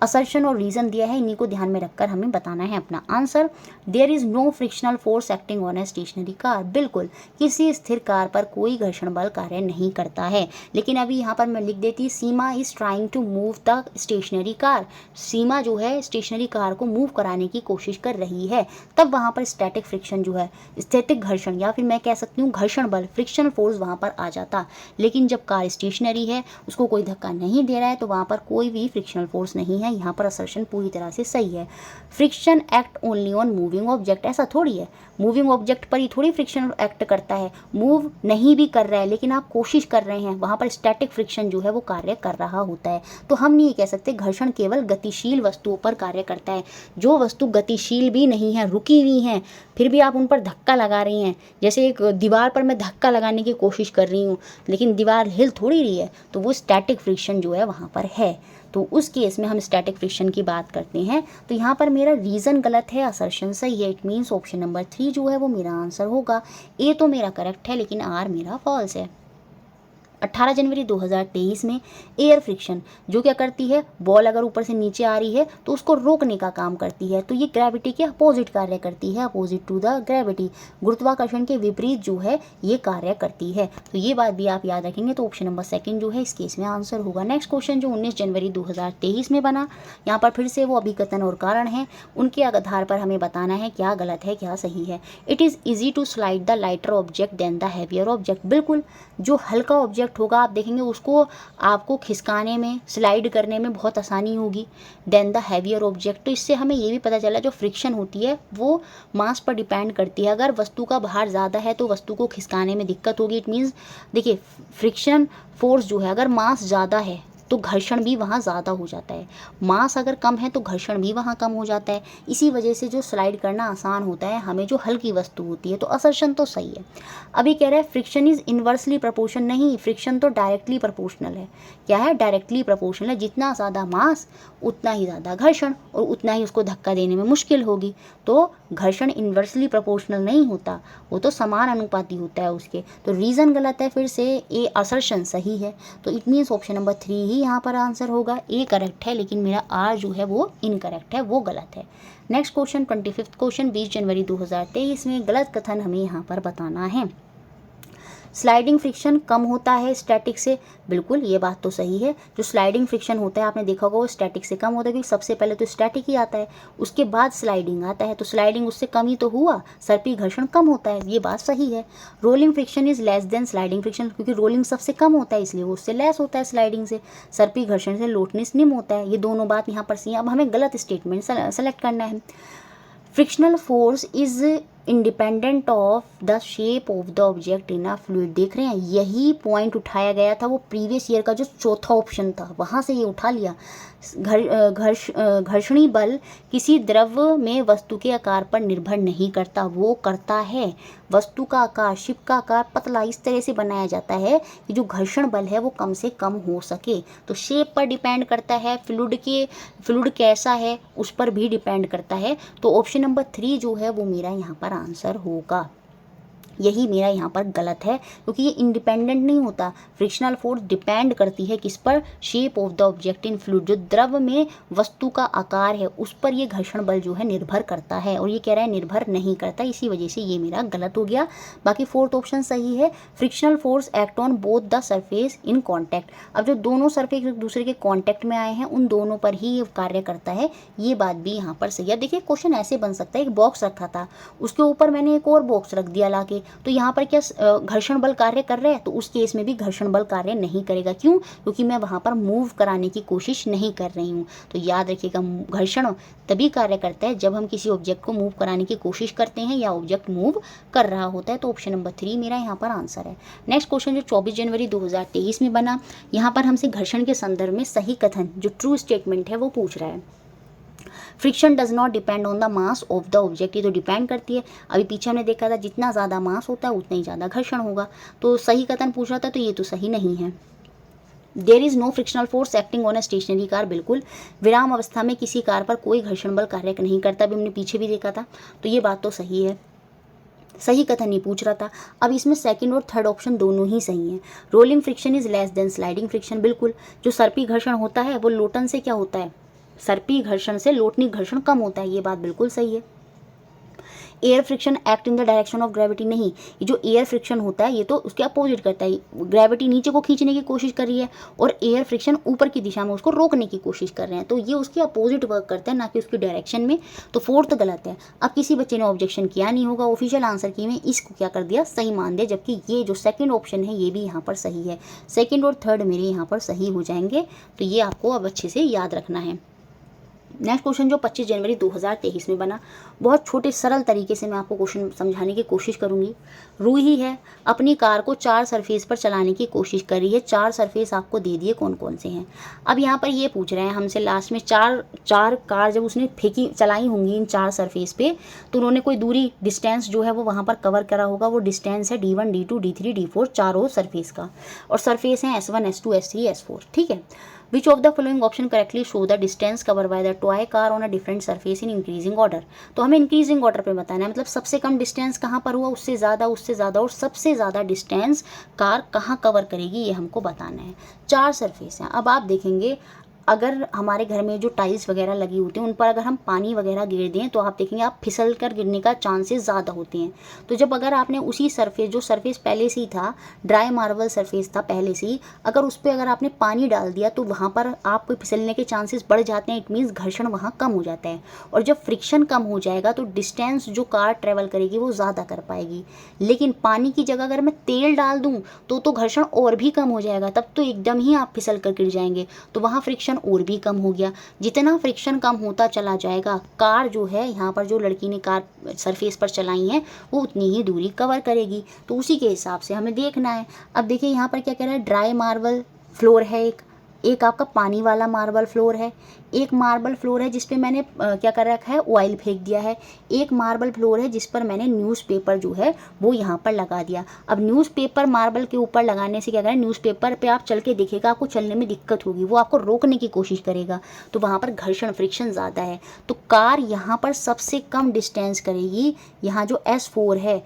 A: असर्शन और रीजन दिया है, इन्हीं को ध्यान में रखकर हमें बताना है अपना answer. There is no frictional force acting on a stationary car. बिल्कुल किसी स्थिर कार पर कोई घर्षण बल कार्य नहीं करता है। लेकिन अभी यहाँ पर मैं लिख देती, Seema is trying to move the stationery car. Seema जो है स्टेशनरी कार को मूव कराने की कोशिश कर रही है, तब वहाँ पर स्टैटिक फ्रिक्शन जो है, स्थैतिक घर्षण या फिर मैं कह सकती हूँ घर्षण बल, फ्रिक्शन फोर्स वहाँ पर आ जाता। लेकिन जब कार स्टेशनरी है, उसको कोई धक्का नहीं दे रहा है, तो वहाँ पर कोई भी फ्रिक्शनल फोर्स नहीं है। यहाँ पर असर्शन पूरी तरह से सही है। Friction act only on moving object, ऐसा थोड़ी है, मूविंग ऑब्जेक्ट पर ही थोड़ी फ्रिक्शन एक्ट करता है। मूव नहीं भी कर रहा है लेकिन आप कोशिश कर रहे हैं, वहाँ पर स्टैटिक फ्रिक्शन जो है वो कार्य कर रहा होता है। तो हम नहीं कह सकते घर्षण केवल गतिशील वस्तुओं पर कार्य करता है। जो वस्तु गतिशील भी नहीं है, रुकी हुई हैं, फिर भी आप उन पर धक्का लगा रही हैं, जैसे एक दीवार पर मैं धक्का लगाने की कोशिश कर रही हूँ लेकिन दीवार हिल थोड़ी रही है, तो वो स्टैटिक फ्रिक्शन जो है वहाँ पर है। तो उस केस में हम स्टैटिक फ्रिक्शन की बात करते हैं। तो यहाँ पर मेरा रीज़न गलत है, असर्शन सही है। इट मीन्स ऑप्शन नंबर 3 जो है वो मेरा आंसर होगा। ए तो मेरा करेक्ट है लेकिन आर मेरा फॉल्स है। 18 जनवरी 2023 में एयर फ्रिक्शन जो क्या करती है, बॉल अगर ऊपर से नीचे आ रही है तो उसको रोकने का काम करती है, तो ये ग्रेविटी के अपोजिट कार्य करती है, अपोजिट टू द ग्रेविटी, गुरुत्वाकर्षण के विपरीत जो है ये कार्य करती है। तो ये बात भी आप याद रखेंगे। तो ऑप्शन नंबर सेकंड जो है इस केस में आंसर होगा। नेक्स्ट क्वेश्चन जो 19 जनवरी 2023 में बना, यहाँ पर फिर से वो अभिकथन और कारण है, उनके आधार पर हमें बताना है क्या गलत है क्या सही है। It is easy to slide the lighter object than the heavier object. बिल्कुल जो हल्का ऑब्जेक्ट होगा आप देखेंगे उसको आपको खिसकाने में, स्लाइड करने में बहुत आसानी होगी देन द हैवियर ऑब्जेक्ट। तो इससे हमें ये भी पता चला जो फ्रिक्शन होती है वो मास पर डिपेंड करती है। अगर वस्तु का भार ज़्यादा है तो वस्तु को खिसकाने में दिक्कत होगी। इट मीन्स देखिए फ्रिक्शन फोर्स जो है, अगर मास ज़्यादा है तो घर्षण भी वहाँ ज़्यादा हो जाता है, मास अगर कम है तो घर्षण भी वहाँ कम हो जाता है। इसी वजह से जो स्लाइड करना आसान होता है हमें जो हल्की वस्तु होती है। तो असर्शन तो सही है। अभी कह रहा है फ्रिक्शन इज इन्वर्सली प्रोपोर्शन, नहीं, फ्रिक्शन तो डायरेक्टली प्रोपोर्शनल है। क्या है? डायरेक्टली प्रोपोर्शनल है। जितना ज़्यादा मास उतना ही ज़्यादा घर्षण और उतना ही उसको धक्का देने में मुश्किल होगी। तो घर्षण इन्वर्सली प्रोपोर्शनल नहीं होता, वो तो समान अनुपाती होता है उसके। तो रीज़न गलत है, फिर से ए असर्शन सही है। तो इट मीन्स ऑप्शन नंबर 3 ही यहाँ पर आंसर होगा। ए करेक्ट है लेकिन मेरा आर जो है वो इनकरेक्ट है, वो गलत है। नेक्स्ट क्वेश्चन 25 क्वेश्चन 20 जनवरी 2023 में गलत कथन हमें यहाँ पर बताना है। स्लाइडिंग फ्रिक्शन कम होता है स्टैटिक से, बिल्कुल ये बात तो सही है। जो स्लाइडिंग फ्रिक्शन होता है आपने देखा होगा वो स्टैटिक से कम होता है, क्योंकि सबसे पहले तो स्टैटिक ही आता है, उसके बाद स्लाइडिंग आता है। तो स्लाइडिंग उससे कम ही तो हुआ, सर्पी घर्षण कम होता है, ये बात सही है। Rolling friction is less than sliding friction, क्योंकि रोलिंग सबसे कम होता है इसलिए वो उससे लेस होता है स्लाइडिंग से। सर्पी घर्षण से लोटनेस निम्न होता है। ये दोनों बात यहाँ पर सही है। अब हमें गलत स्टेटमेंट सेलेक्ट करना है। Frictional force is independent of the shape of the object in a fluid. देख रहे हैं यही पॉइंट उठाया गया था, वो प्रीवियस ईयर का जो चौथा ऑप्शन था वहाँ से ये उठा लिया। घर्षणी बल किसी द्रव में वस्तु के आकार पर निर्भर नहीं करता, वो करता है वस्तु का आकार, शिप का आकार पतला इस तरह से बनाया जाता है कि जो घर्षण बल है वो कम से कम हो सके। तो शेप पर डिपेंड करता है, फ्लूइड कैसा है उस पर भी डिपेंड करता है। तो ऑप्शन नंबर 3 जो है वो मेरा यहाँ पर आंसर होगा। यही मेरा यहाँ पर गलत है, क्योंकि ये इंडिपेंडेंट नहीं होता। फ्रिक्शनल फोर्स डिपेंड करती है किस पर, shape of the object in fluid, जो द्रव में वस्तु का आकार है उस पर ये घर्षण बल जो है निर्भर करता है, और ये कह रहा है निर्भर नहीं करता, इसी वजह से ये मेरा गलत हो गया। बाकी फोर्थ ऑप्शन सही है, frictional force act on both the surface in contact. अब जो दोनों सरफेस एक दूसरे के कॉन्टैक्ट में आए हैं उन दोनों पर ही ये कार्य करता है, ये बात भी यहाँ पर सही है। देखिए क्वेश्चन ऐसे बन सकता है, एक बॉक्स रखा था उसके ऊपर मैंने एक और बॉक्स रख दिया लाके, तो यहाँ पर क्या घर्षण बल कार्य कर रहे हैं, तो उस केस में भी घर्षण बल कार्य नहीं करेगा। क्यों? क्योंकि मैं वहाँ पर मूव कराने की कोशिश नहीं कर रही हूँ। तो याद रखिएगा, घर्षण तभी कार्य करता है जब हम किसी ऑब्जेक्ट को मूव कराने की कोशिश करते हैं या ऑब्जेक्ट मूव कर रहा होता है। तो ऑप्शन नंबर 3 मेरा यहाँ पर आंसर है। नेक्स्ट क्वेश्चन जो 24 जनवरी 2023 में बना, यहाँ पर हमसे घर्षण के संदर्भ में सही कथन जो ट्रू स्टेटमेंट है वो पूछ रहा है। Friction does not depend on the mass of the object, ये तो डिपेंड करती है। अभी पीछे हमने देखा था जितना ज़्यादा मास होता है उतना ही ज़्यादा घर्षण होगा, तो सही कथन पूछ रहा था, तो ये तो सही नहीं है। There is no frictional force acting on a stationary car, बिल्कुल विराम अवस्था में किसी कार पर कोई घर्षण बल कार्य नहीं करता, अभी हमने पीछे भी देखा था, तो ये बात तो सही है। सही कथन नहीं पूछ रहा था। अब इसमें सेकंड और थर्ड ऑप्शन दोनों ही सही हैं। Rolling friction is less than sliding friction, बिल्कुल जो सर्पी घर्षण होता है वो लोटन से क्या होता है, सर्पी घर्षण से लोटनी घर्षण कम होता है, ये बात बिल्कुल सही है। Air friction act in the direction of gravity, नहीं, ये जो एयर फ्रिक्शन होता है ये तो उसके अपोजिट करता है, ग्रेविटी नीचे को खींचने की कोशिश कर रही है और एयर फ्रिक्शन ऊपर की दिशा में उसको रोकने की कोशिश कर रहे हैं, तो ये उसके अपोजिट वर्क करता है, ना कि उसकी डायरेक्शन में। तो फोर्थ गलत है। अब किसी बच्चे ने ऑब्जेक्शन किया नहीं होगा, ऑफिशियल आंसर की में इसको क्या कर दिया, सही मान दिया, जबकि ये जो सेकंड ऑप्शन है ये भी यहाँ पर सही है। सेकंड और थर्ड मेरे यहाँ पर सही हो जाएंगे, तो ये आपको अब अच्छे से याद रखना है। नेक्स्ट क्वेश्चन जो 25 जनवरी 2023 में बना, बहुत छोटे सरल तरीके से मैं आपको क्वेश्चन समझाने की कोशिश करूंगी। रूही है, अपनी कार को 4 सरफेस पर चलाने की कोशिश कर रही है, 4 सरफेस आपको दे दिए, कौन कौन से हैं। अब यहाँ पर ये पूछ रहे हैं हमसे लास्ट में चार कार जब उसने फेंकी चलाई होंगी इन 4 सरफेस पे, तो उन्होंने कोई दूरी डिस्टेंस जो है वो वहाँ पर कवर करा होगा, वो डिस्टेंस है D1 D2 D3 D4 चारों सरफेस का, और सरफेस हैं S1 S2 S3 S4, ठीक है। Which of the following option correctly show the distance covered by the toy car on a different surface in increasing order? तो हमें increasing order पे बताना है, मतलब सबसे कम डिस्टेंस कहाँ पर हुआ, उससे ज़्यादा और सबसे ज़्यादा डिस्टेंस कार कहाँ कवर करेगी, ये हमको बताना है। 4 सरफेस हैं। अब आप देखेंगे अगर हमारे घर में जो टाइल्स वगैरह लगी होती हैं उन पर अगर हम पानी वगैरह गिर दें तो आप देखेंगे आप फिसल कर गिरने का चांसेस ज़्यादा होते हैं। तो जब अगर आपने उसी सरफेस जो सरफेस पहले से ही था, ड्राई मार्बल सरफेस था पहले से ही, अगर उस पर अगर आपने पानी डाल दिया तो वहाँ पर आपको फिसलने के चांसेस बढ़ जाते हैं, इट मीन्स घर्षण वहाँ कम हो जाता है। और जब फ्रिक्शन कम हो जाएगा तो डिस्टेंस जो कार ट्रेवल करेगी वो ज़्यादा कर पाएगी। लेकिन पानी की जगह अगर मैं तेल डाल दूँ तो घर्षण और भी कम हो जाएगा, तब तो एकदम ही आप फिसल कर गिर जाएंगे, तो वहाँ फ्रिक्शन और भी कम हो गया। जितना फ्रिक्शन कम होता चला जाएगा, कार जो है यहाँ पर जो लड़की ने कार सरफेस पर चलाई है वो उतनी ही दूरी कवर करेगी, तो उसी के हिसाब से हमें देखना है। अब देखिए यहाँ पर क्या कह रहा है, ड्राई मार्बल फ्लोर है, एक आपका पानी वाला मार्बल फ्लोर है, एक मार्बल फ्लोर है जिस पे मैंने क्या कर रखा है, ऑयल फेंक दिया है, एक मार्बल फ्लोर है जिस पर मैंने न्यूज़पेपर जो है वो यहाँ पर लगा दिया। अब न्यूज़पेपर मार्बल के ऊपर लगाने से क्या करें, न्यूज़पेपर पे आप चल के देखिएगा आपको चलने में दिक्कत होगी, वो आपको रोकने की कोशिश करेगा, तो वहाँ पर घर्षण फ्रिक्शन ज़्यादा है, तो कार यहाँ पर सबसे कम डिस्टेंस करेगी। यहाँ जो S4 है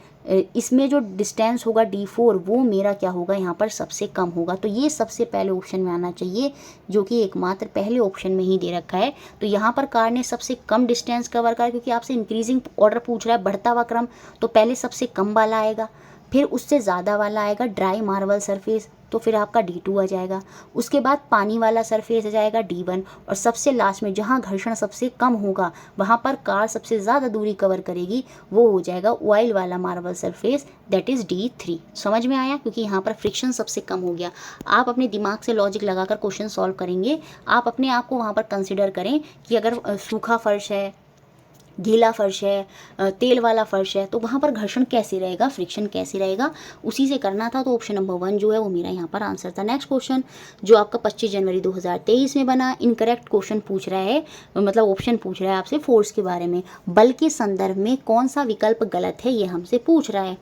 A: इसमें जो डिस्टेंस होगा D4 वो मेरा क्या होगा, यहाँ पर सबसे कम होगा, तो ये सबसे पहले ऑप्शन में आना चाहिए, जो कि एकमात्र पहले ऑप्शन में ही दे रखा है। तो यहाँ पर कार ने सबसे कम डिस्टेंस कवर करा, क्योंकि आपसे इंक्रीजिंग ऑर्डर पूछ रहा है, बढ़ता हुआ क्रम, तो पहले सबसे कम वाला आएगा, फिर उससे ज़्यादा वाला आएगा ड्राई मार्बल सरफेस, तो फिर आपका D2 आ जाएगा, उसके बाद पानी वाला सरफेस आ जाएगा D1, और सबसे लास्ट में जहाँ घर्षण सबसे कम होगा वहाँ पर कार सबसे ज़्यादा दूरी कवर करेगी, वो हो जाएगा ऑयल वाला marble surface, that is D3। समझ में आया, क्योंकि यहाँ पर फ्रिक्शन सबसे कम हो गया। आप अपने दिमाग से लॉजिक लगाकर क्वेश्चन सॉल्व करेंगे, आप अपने आप को वहाँ पर कंसिडर करें कि अगर सूखा फर्श है, गीला फर्श है, तेल वाला फर्श है, तो वहाँ पर घर्षण कैसे रहेगा, फ्रिक्शन कैसे रहेगा, उसी से करना था। तो ऑप्शन नंबर 1 जो है वो मेरा यहाँ पर आंसर था। नेक्स्ट क्वेश्चन जो आपका 25 जनवरी 2023 में बना, इनकरेक्ट क्वेश्चन पूछ रहा है, मतलब ऑप्शन पूछ रहा है आपसे फोर्स के बारे में, बल के संदर्भ में कौन सा विकल्प गलत है ये हमसे पूछ रहा है।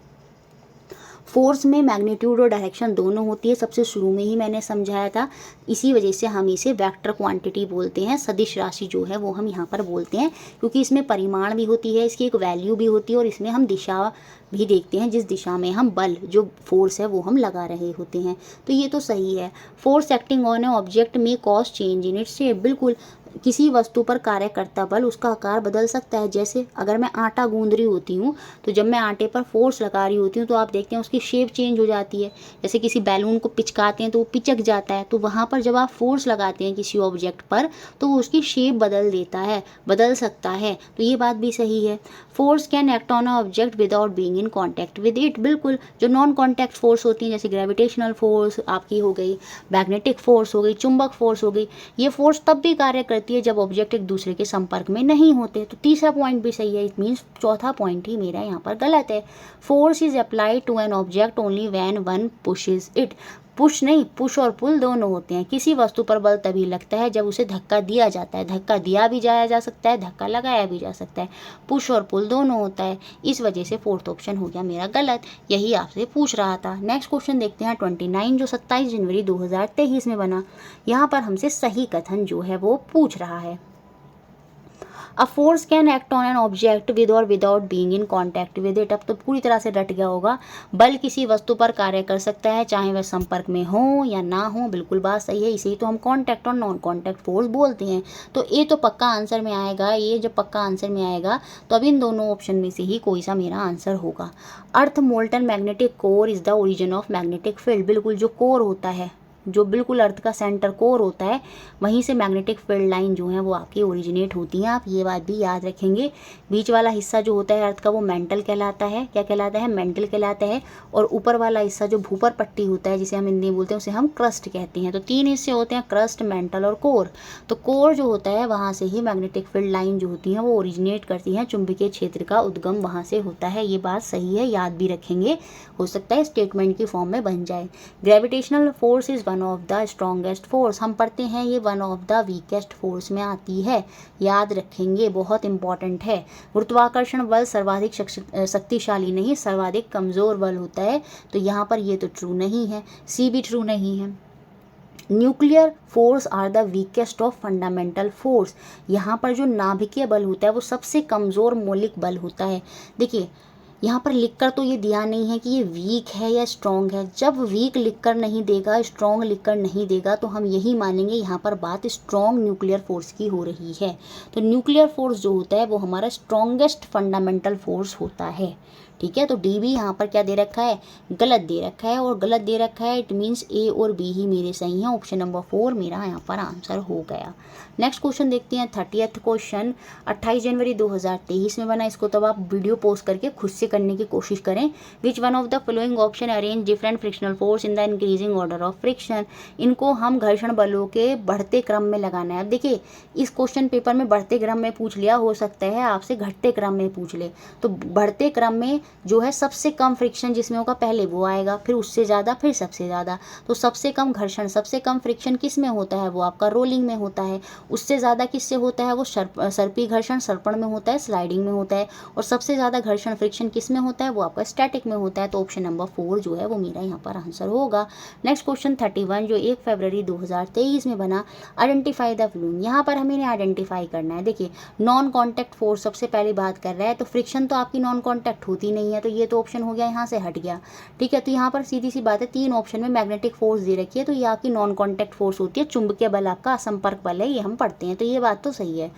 A: फोर्स में मैग्नीट्यूड और डायरेक्शन दोनों होती है, सबसे शुरू में ही मैंने समझाया था। इसी वजह से हम इसे वेक्टर क्वांटिटी बोलते हैं, सदिश राशि जो है वो हम यहाँ पर बोलते हैं, क्योंकि इसमें परिमाण भी होती है, इसकी एक वैल्यू भी होती है और इसमें हम दिशा भी देखते हैं, जिस दिशा में हम बल जो फोर्स है वो हम लगा रहे होते हैं। तो ये तो सही है। Force acting on a object may cause change in its shape, बिल्कुल किसी वस्तु पर कार्य करता बल उसका आकार बदल सकता है। जैसे अगर मैं आटा गूंद रही होती हूँ तो जब मैं आटे पर फोर्स लगा रही होती हूँ तो आप देखते हैं उसकी शेप चेंज हो जाती है। जैसे किसी बैलून को पिचकाते हैं तो वो पिचक जाता है, तो वहाँ पर जब आप फोर्स लगाते हैं किसी ऑब्जेक्ट पर तो वो उसकी शेप बदल देता है, बदल सकता है। तो ये बात भी सही है। Force can act on a object without being in contact with it, बिल्कुल जो नॉन कॉन्टैक्ट फोर्स होती हैं जैसे ग्रेविटेशनल फोर्स आपकी हो गई, मैग्नेटिक फोर्स हो गई, चुंबक फोर्स हो गई, ये फोर्स तब भी कार्य करती है जब ऑब्जेक्ट एक दूसरे के संपर्क में नहीं होते। तो तीसरा पॉइंट भी सही है, इट मीन्स चौथा पॉइंट ही मेरा यहाँ पर गलत है। Force is applied to an object only when one pushes it, push नहीं, पुश और पुल दोनों होते हैं। किसी वस्तु पर बल तभी लगता है जब उसे धक्का दिया जाता है, धक्का दिया भी जाया जा सकता है, धक्का लगाया भी जा सकता है, पुश और पुल दोनों होता है। इस वजह से फोर्थ ऑप्शन हो गया मेरा गलत, यही आपसे पूछ रहा था। नेक्स्ट क्वेश्चन देखते हैं 29 जो 27 जनवरी 2023 में बना। यहाँ पर हमसे सही कथन जो है वो पूछ रहा है। A force can act on an object with or without being in contact with it, अब तो पूरी तरह से रट गया होगा। बल किसी वस्तु पर कार्य कर सकता है चाहे वह संपर्क में हो या ना हो, बिल्कुल बात सही है। इसे ही तो हम कॉन्टैक्ट और नॉन कॉन्टैक्ट फोर्स बोलते हैं। तो ये तो पक्का आंसर में आएगा, ये जब पक्का आंसर में आएगा तो अब इन दोनों ऑप्शन में से ही कोई सा मेरा आंसर होगा। Earth molten magnetic core is the origin of magnetic field, बिल्कुल जो कोर होता है, जो बिल्कुल अर्थ का सेंटर कोर होता है, वहीं से मैग्नेटिक फील्ड लाइन जो है वो आपकी ओरिजिनेट होती हैं। आप ये बात भी याद रखेंगे। बीच वाला हिस्सा जो होता है अर्थ का वो मेंटल कहलाता है, क्या कहलाता है, मेंटल कहलाता है। और ऊपर वाला हिस्सा जो भूपर पट्टी होता है जिसे हम हिंदी में बोलते हैं उसे हम क्रस्ट कहते हैं। तो तीन हिस्से होते हैं, क्रस्ट, मेंटल और कोर। तो कोर जो होता है वहाँ से ही मैग्नेटिक फील्ड लाइन जो होती हैं वो ओरिजिनेट करती हैं, चुंबकीय क्षेत्र का उद्गम वहाँ से होता है। ये बात सही है, याद भी रखेंगे, हो सकता है स्टेटमेंट की फॉर्म में बन जाए। Gravitational force is one of the strongest force, हम पढ़ते हैं ये one of the weakest force में आती है, याद रखेंगे, बहुत इंपॉर्टेंट है। गुरुत्वाकर्षण बल सर्वाधिक शक्तिशाली नहीं, सर्वाधिक कमजोर बल होता है। तो यहाँ पर ये तो ट्रू नहीं है, सी भी ट्रू नहीं है। Nuclear force are the weakest of fundamental force, यहाँ पर जो नाभिकीय बल होता है वो सबसे कमज़ोर मौलिक बल होता है। देखिए यहाँ पर लिखकर तो ये दिया नहीं है कि ये वीक है या स्ट्रॉन्ग है। जब वीक लिखकर नहीं देगा, स्ट्रॉन्ग लिखकर नहीं देगा, तो हम यही मानेंगे यहाँ पर बात स्ट्रॉन्ग न्यूक्लियर फोर्स की हो रही है। तो न्यूक्लियर फोर्स जो होता है वो हमारा स्ट्रॉन्गेस्ट फंडामेंटल फोर्स होता है। ठीक है, तो डी भी यहाँ पर क्या दे रखा है, गलत दे रखा है, और गलत दे रखा है इट मीन्स ए और बी ही मेरे सही हैं। ऑप्शन नंबर 4 मेरा यहाँ पर आंसर हो गया। नेक्स्ट क्वेश्चन देखते हैं 30th क्वेश्चन 28 जनवरी 2023 में बना। इसको तब आप वीडियो पोस्ट करके खुद से करने की कोशिश करें। Which one of the following option arrange different frictional force in the increasing order of friction, इनको हम घर्षण बलों के बढ़ते क्रम में लगाना है। अब देखिए इस क्वेश्चन पेपर में बढ़ते क्रम में पूछ लिया, हो सकता है आपसे घटते क्रम में पूछ ले। तो बढ़ते क्रम में जो है सबसे कम फ्रिक्शन जिसमें होगा पहले वो आएगा, फिर उससे ज़्यादा, फिर सबसे ज़्यादा। तो सबसे कम घर्षण, सबसे कम फ्रिक्शन किस में होता है, वो आपका रोलिंग में होता है। उससे ज़्यादा किससे होता है, वो सर्पी घर्षण सर्पण में होता है, स्लाइडिंग में होता है। और सबसे ज़्यादा घर्षण फ्रिक्शन किस में होता है, वो आपका स्टैटिक में होता है। तो ऑप्शन नंबर 4 जो है वो मेरा यहाँ पर आंसर होगा। नेक्स्ट क्वेश्चन 31 जो 1 फरवरी 2023 में बना। आइडेंटिफाई द फ्लूइंग, यहाँ पर हमें इन्हें आइडेंटिफाई करना है। देखिए नॉन कॉन्टैक्ट फोर्स सबसे पहले बात कर रहा है, तो फ्रिक्शन तो आपकी नॉन कॉन्टैक्ट होती नहीं है, तो ये तो ऑप्शन हो गया, यहाँ से हट गया। ठीक है, तो यहाँ पर सीधी सी बात है, 3 ऑप्शन में मैग्नेटिक फोर्स दे रखी है, तो ये आपकी नॉन कॉन्टैक्ट फोर्स होती है। चुंबकीय बल आपका असंपर्क बल है, ये हम पढ़ते हैं, तो ये बात तो सही है।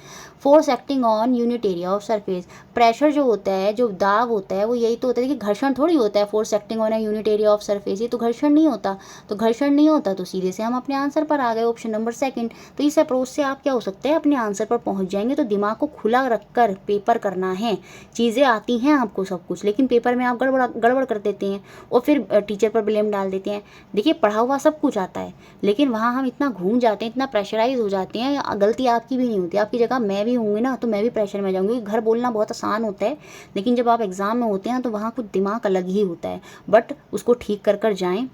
A: Force acting on unit area of surface, pressure जो होता है, जो दाब होता है, वो यही तो होता है कि घर्षण थोड़ी होता है। Force acting on unit area of surface, ये तो घर्षण नहीं होता। तो घर्षण नहीं होता तो सीधे से हम अपने आंसर पर आ गए, ऑप्शन नंबर 2। तो इस अप्रोच से आप क्या हो सकते हैं, अपने आंसर पर पहुंच जाएंगे। तो दिमाग को खुला रखकर पेपर करना है। चीज़ें आती हैं आपको सब कुछ, लेकिन पेपर में आप गड़बड़ कर देते हैं और फिर टीचर पर ब्लेम डाल देते हैं। देखिए पढ़ा हुआ सब कुछ आता है, लेकिन वहाँ हम इतना घूम जाते हैं, इतना प्रेशराइज हो जाते हैं, गलती आपकी भी नहीं होती। आपकी जगह मैं भी होंगी ना तो मैं भी प्रेशर में जाऊँगी। घर बोलना बहुत आसान होता है, लेकिन जब आप एग्ज़ाम में होते हैं तो वहाँ कुछ दिमाग अलग ही होता है। बट उसको ठीक कर जाएँ,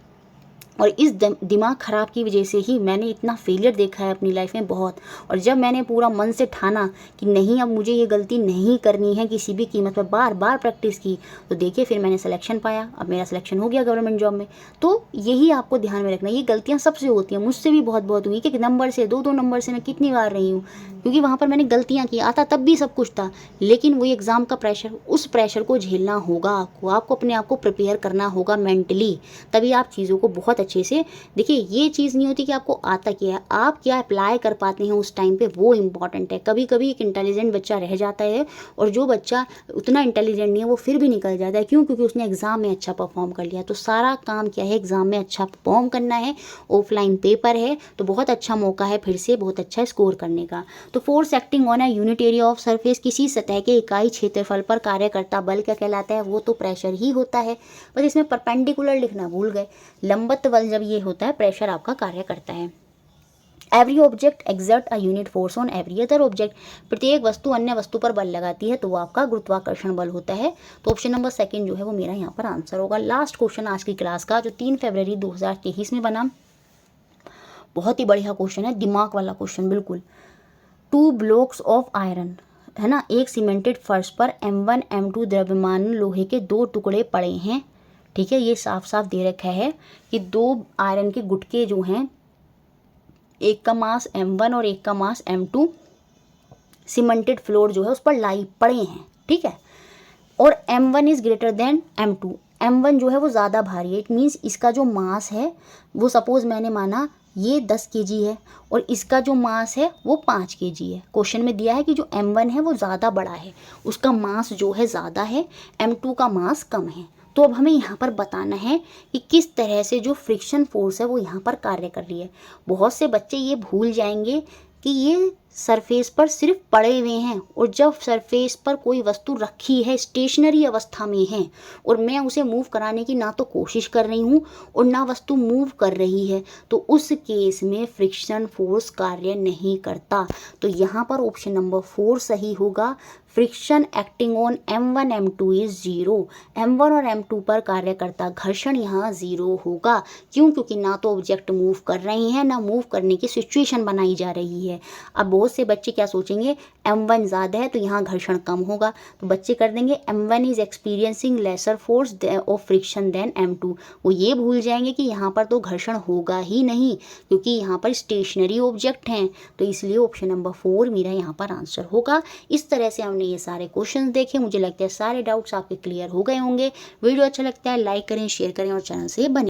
A: और इस दिमाग ख़राब की वजह से ही मैंने इतना फेलियर देखा है अपनी लाइफ में बहुत। और जब मैंने पूरा मन से ठाना कि नहीं अब मुझे ये गलती नहीं करनी है किसी भी कीमत पर, बार बार प्रैक्टिस की, तो देखिए फिर मैंने सिलेक्शन पाया, अब मेरा सिलेक्शन हो गया गवर्नमेंट जॉब में। तो यही आपको ध्यान में रखना, ये गलतियाँ सबसे होती हैं, मुझसे भी बहुत बहुत हुई कि एक नंबर से दो नंबर से मैं कितनी बार रही हूँ, क्योंकि वहाँ पर मैंने गलतियाँ की, आता तब भी सब कुछ था, लेकिन वही एग्ज़ाम का प्रेशर, उस प्रेशर को झेलना होगा आपको अपने आप को प्रिपेयर करना होगा मेंटली, तभी आप चीज़ों को बहुत अच्छे से, देखिए ये चीज़ नहीं होती कि आपको आता क्या है, आप क्या अप्लाई कर पाते हैं उस टाइम पे, वो इम्पॉर्टेंट है। कभी कभी एक इंटेलिजेंट बच्चा रह जाता है और जो बच्चा उतना इंटेलिजेंट नहीं है वो फिर भी निकल जाता है, क्यों? क्योंकि उसने एग्ज़ाम में अच्छा परफॉर्म कर लिया। तो सारा काम क्या है, एग्ज़ाम में अच्छा परफॉर्म करना है, ऑफलाइन पेपर है तो बहुत अच्छा मौका है फिर से बहुत अच्छा स्कोर करने का। तो force acting on a unit area of surface, किसी सतह के इकाई क्षेत्रफल पर कार्य करता बल क्या कहलाता है, वो तो प्रेशर ही होता है, बस इसमें परपेंडिकुलर लिखना भूल गए। लंबवत बल जब ये होता है प्रेशर आपका कार्य करता है। Every object exert a unit force on every other object, प्रत्येक वस्तु अन्य वस्तु पर बल लगाती है तो वो आपका गुरुत्वाकर्षण बल होता है। तो ऑप्शन नंबर सेकंड जो है वो मेरा यहाँ पर आंसर होगा। लास्ट क्वेश्चन आज की क्लास का जो 3 फरवरी 2023 में बना, बहुत ही बढ़िया क्वेश्चन है, दिमाग वाला क्वेश्चन बिल्कुल। 2 ब्लॉक्स ऑफ आयरन, है ना, एक सीमेंटेड फर्श पर M1 M2 द्रव्यमान लोहे के 2 टुकड़े पड़े हैं, ठीक है, ये साफ साफ दे रखा है कि 2 आयरन के गुटके जो हैं, एक का मास M1 और एक का मास M2 सीमेंटेड फ्लोर जो है उस पर लाई पड़े हैं, ठीक है, और M1 is greater then M2, M1 जो है वो ज़्यादा भारी है, इट मीन्स इसका जो मास है वो, सपोज मैंने माना ये 10 kg है और इसका जो मास है वो 5 kg है। क्वेश्चन में दिया है कि जो M1 है वो ज़्यादा बड़ा है, उसका मास जो है ज़्यादा है, M2 का मास कम है। तो अब हमें यहाँ पर बताना है कि किस तरह से जो फ्रिक्शन फोर्स है वो यहाँ पर कार्य कर रही है। बहुत से बच्चे ये भूल जाएंगे कि ये सरफेस पर सिर्फ पड़े हुए हैं, और जब सरफेस पर कोई वस्तु रखी है, स्टेशनरी अवस्था में है, और मैं उसे मूव कराने की ना तो कोशिश कर रही हूँ और ना वस्तु मूव कर रही है, तो उस केस में फ्रिक्शन फोर्स कार्य नहीं करता। तो यहाँ पर ऑप्शन नंबर 4 सही होगा। Friction acting on M1 M2 is 0, M1 और M2 पर कार्य करता घर्षण यहाँ 0 होगा। क्यों? क्योंकि ना तो ऑब्जेक्ट मूव कर रहे हैं ना मूव करने की सिचुएशन बनाई जा रही है। अब बहुत से बच्चे क्या सोचेंगे, M1 ज़्यादा है तो यहाँ घर्षण कम होगा, तो बच्चे कर देंगे M1 is experiencing lesser force of friction than M2। वो ये भूल जाएंगे कि यहाँ पर तो घर्षण होगा ही नहीं, क्योंकि यहाँ पर स्टेशनरी ऑब्जेक्ट हैं, तो इसलिए ऑप्शन नंबर 4 मेरा यहाँ पर आंसर होगा। इस तरह से हमने ये सारे क्वेश्चन देखे, मुझे लगता है सारे डाउट्स आपके क्लियर हो गए होंगे। वीडियो अच्छा लगता है लाइक करें, शेयर करें और चैनल से बने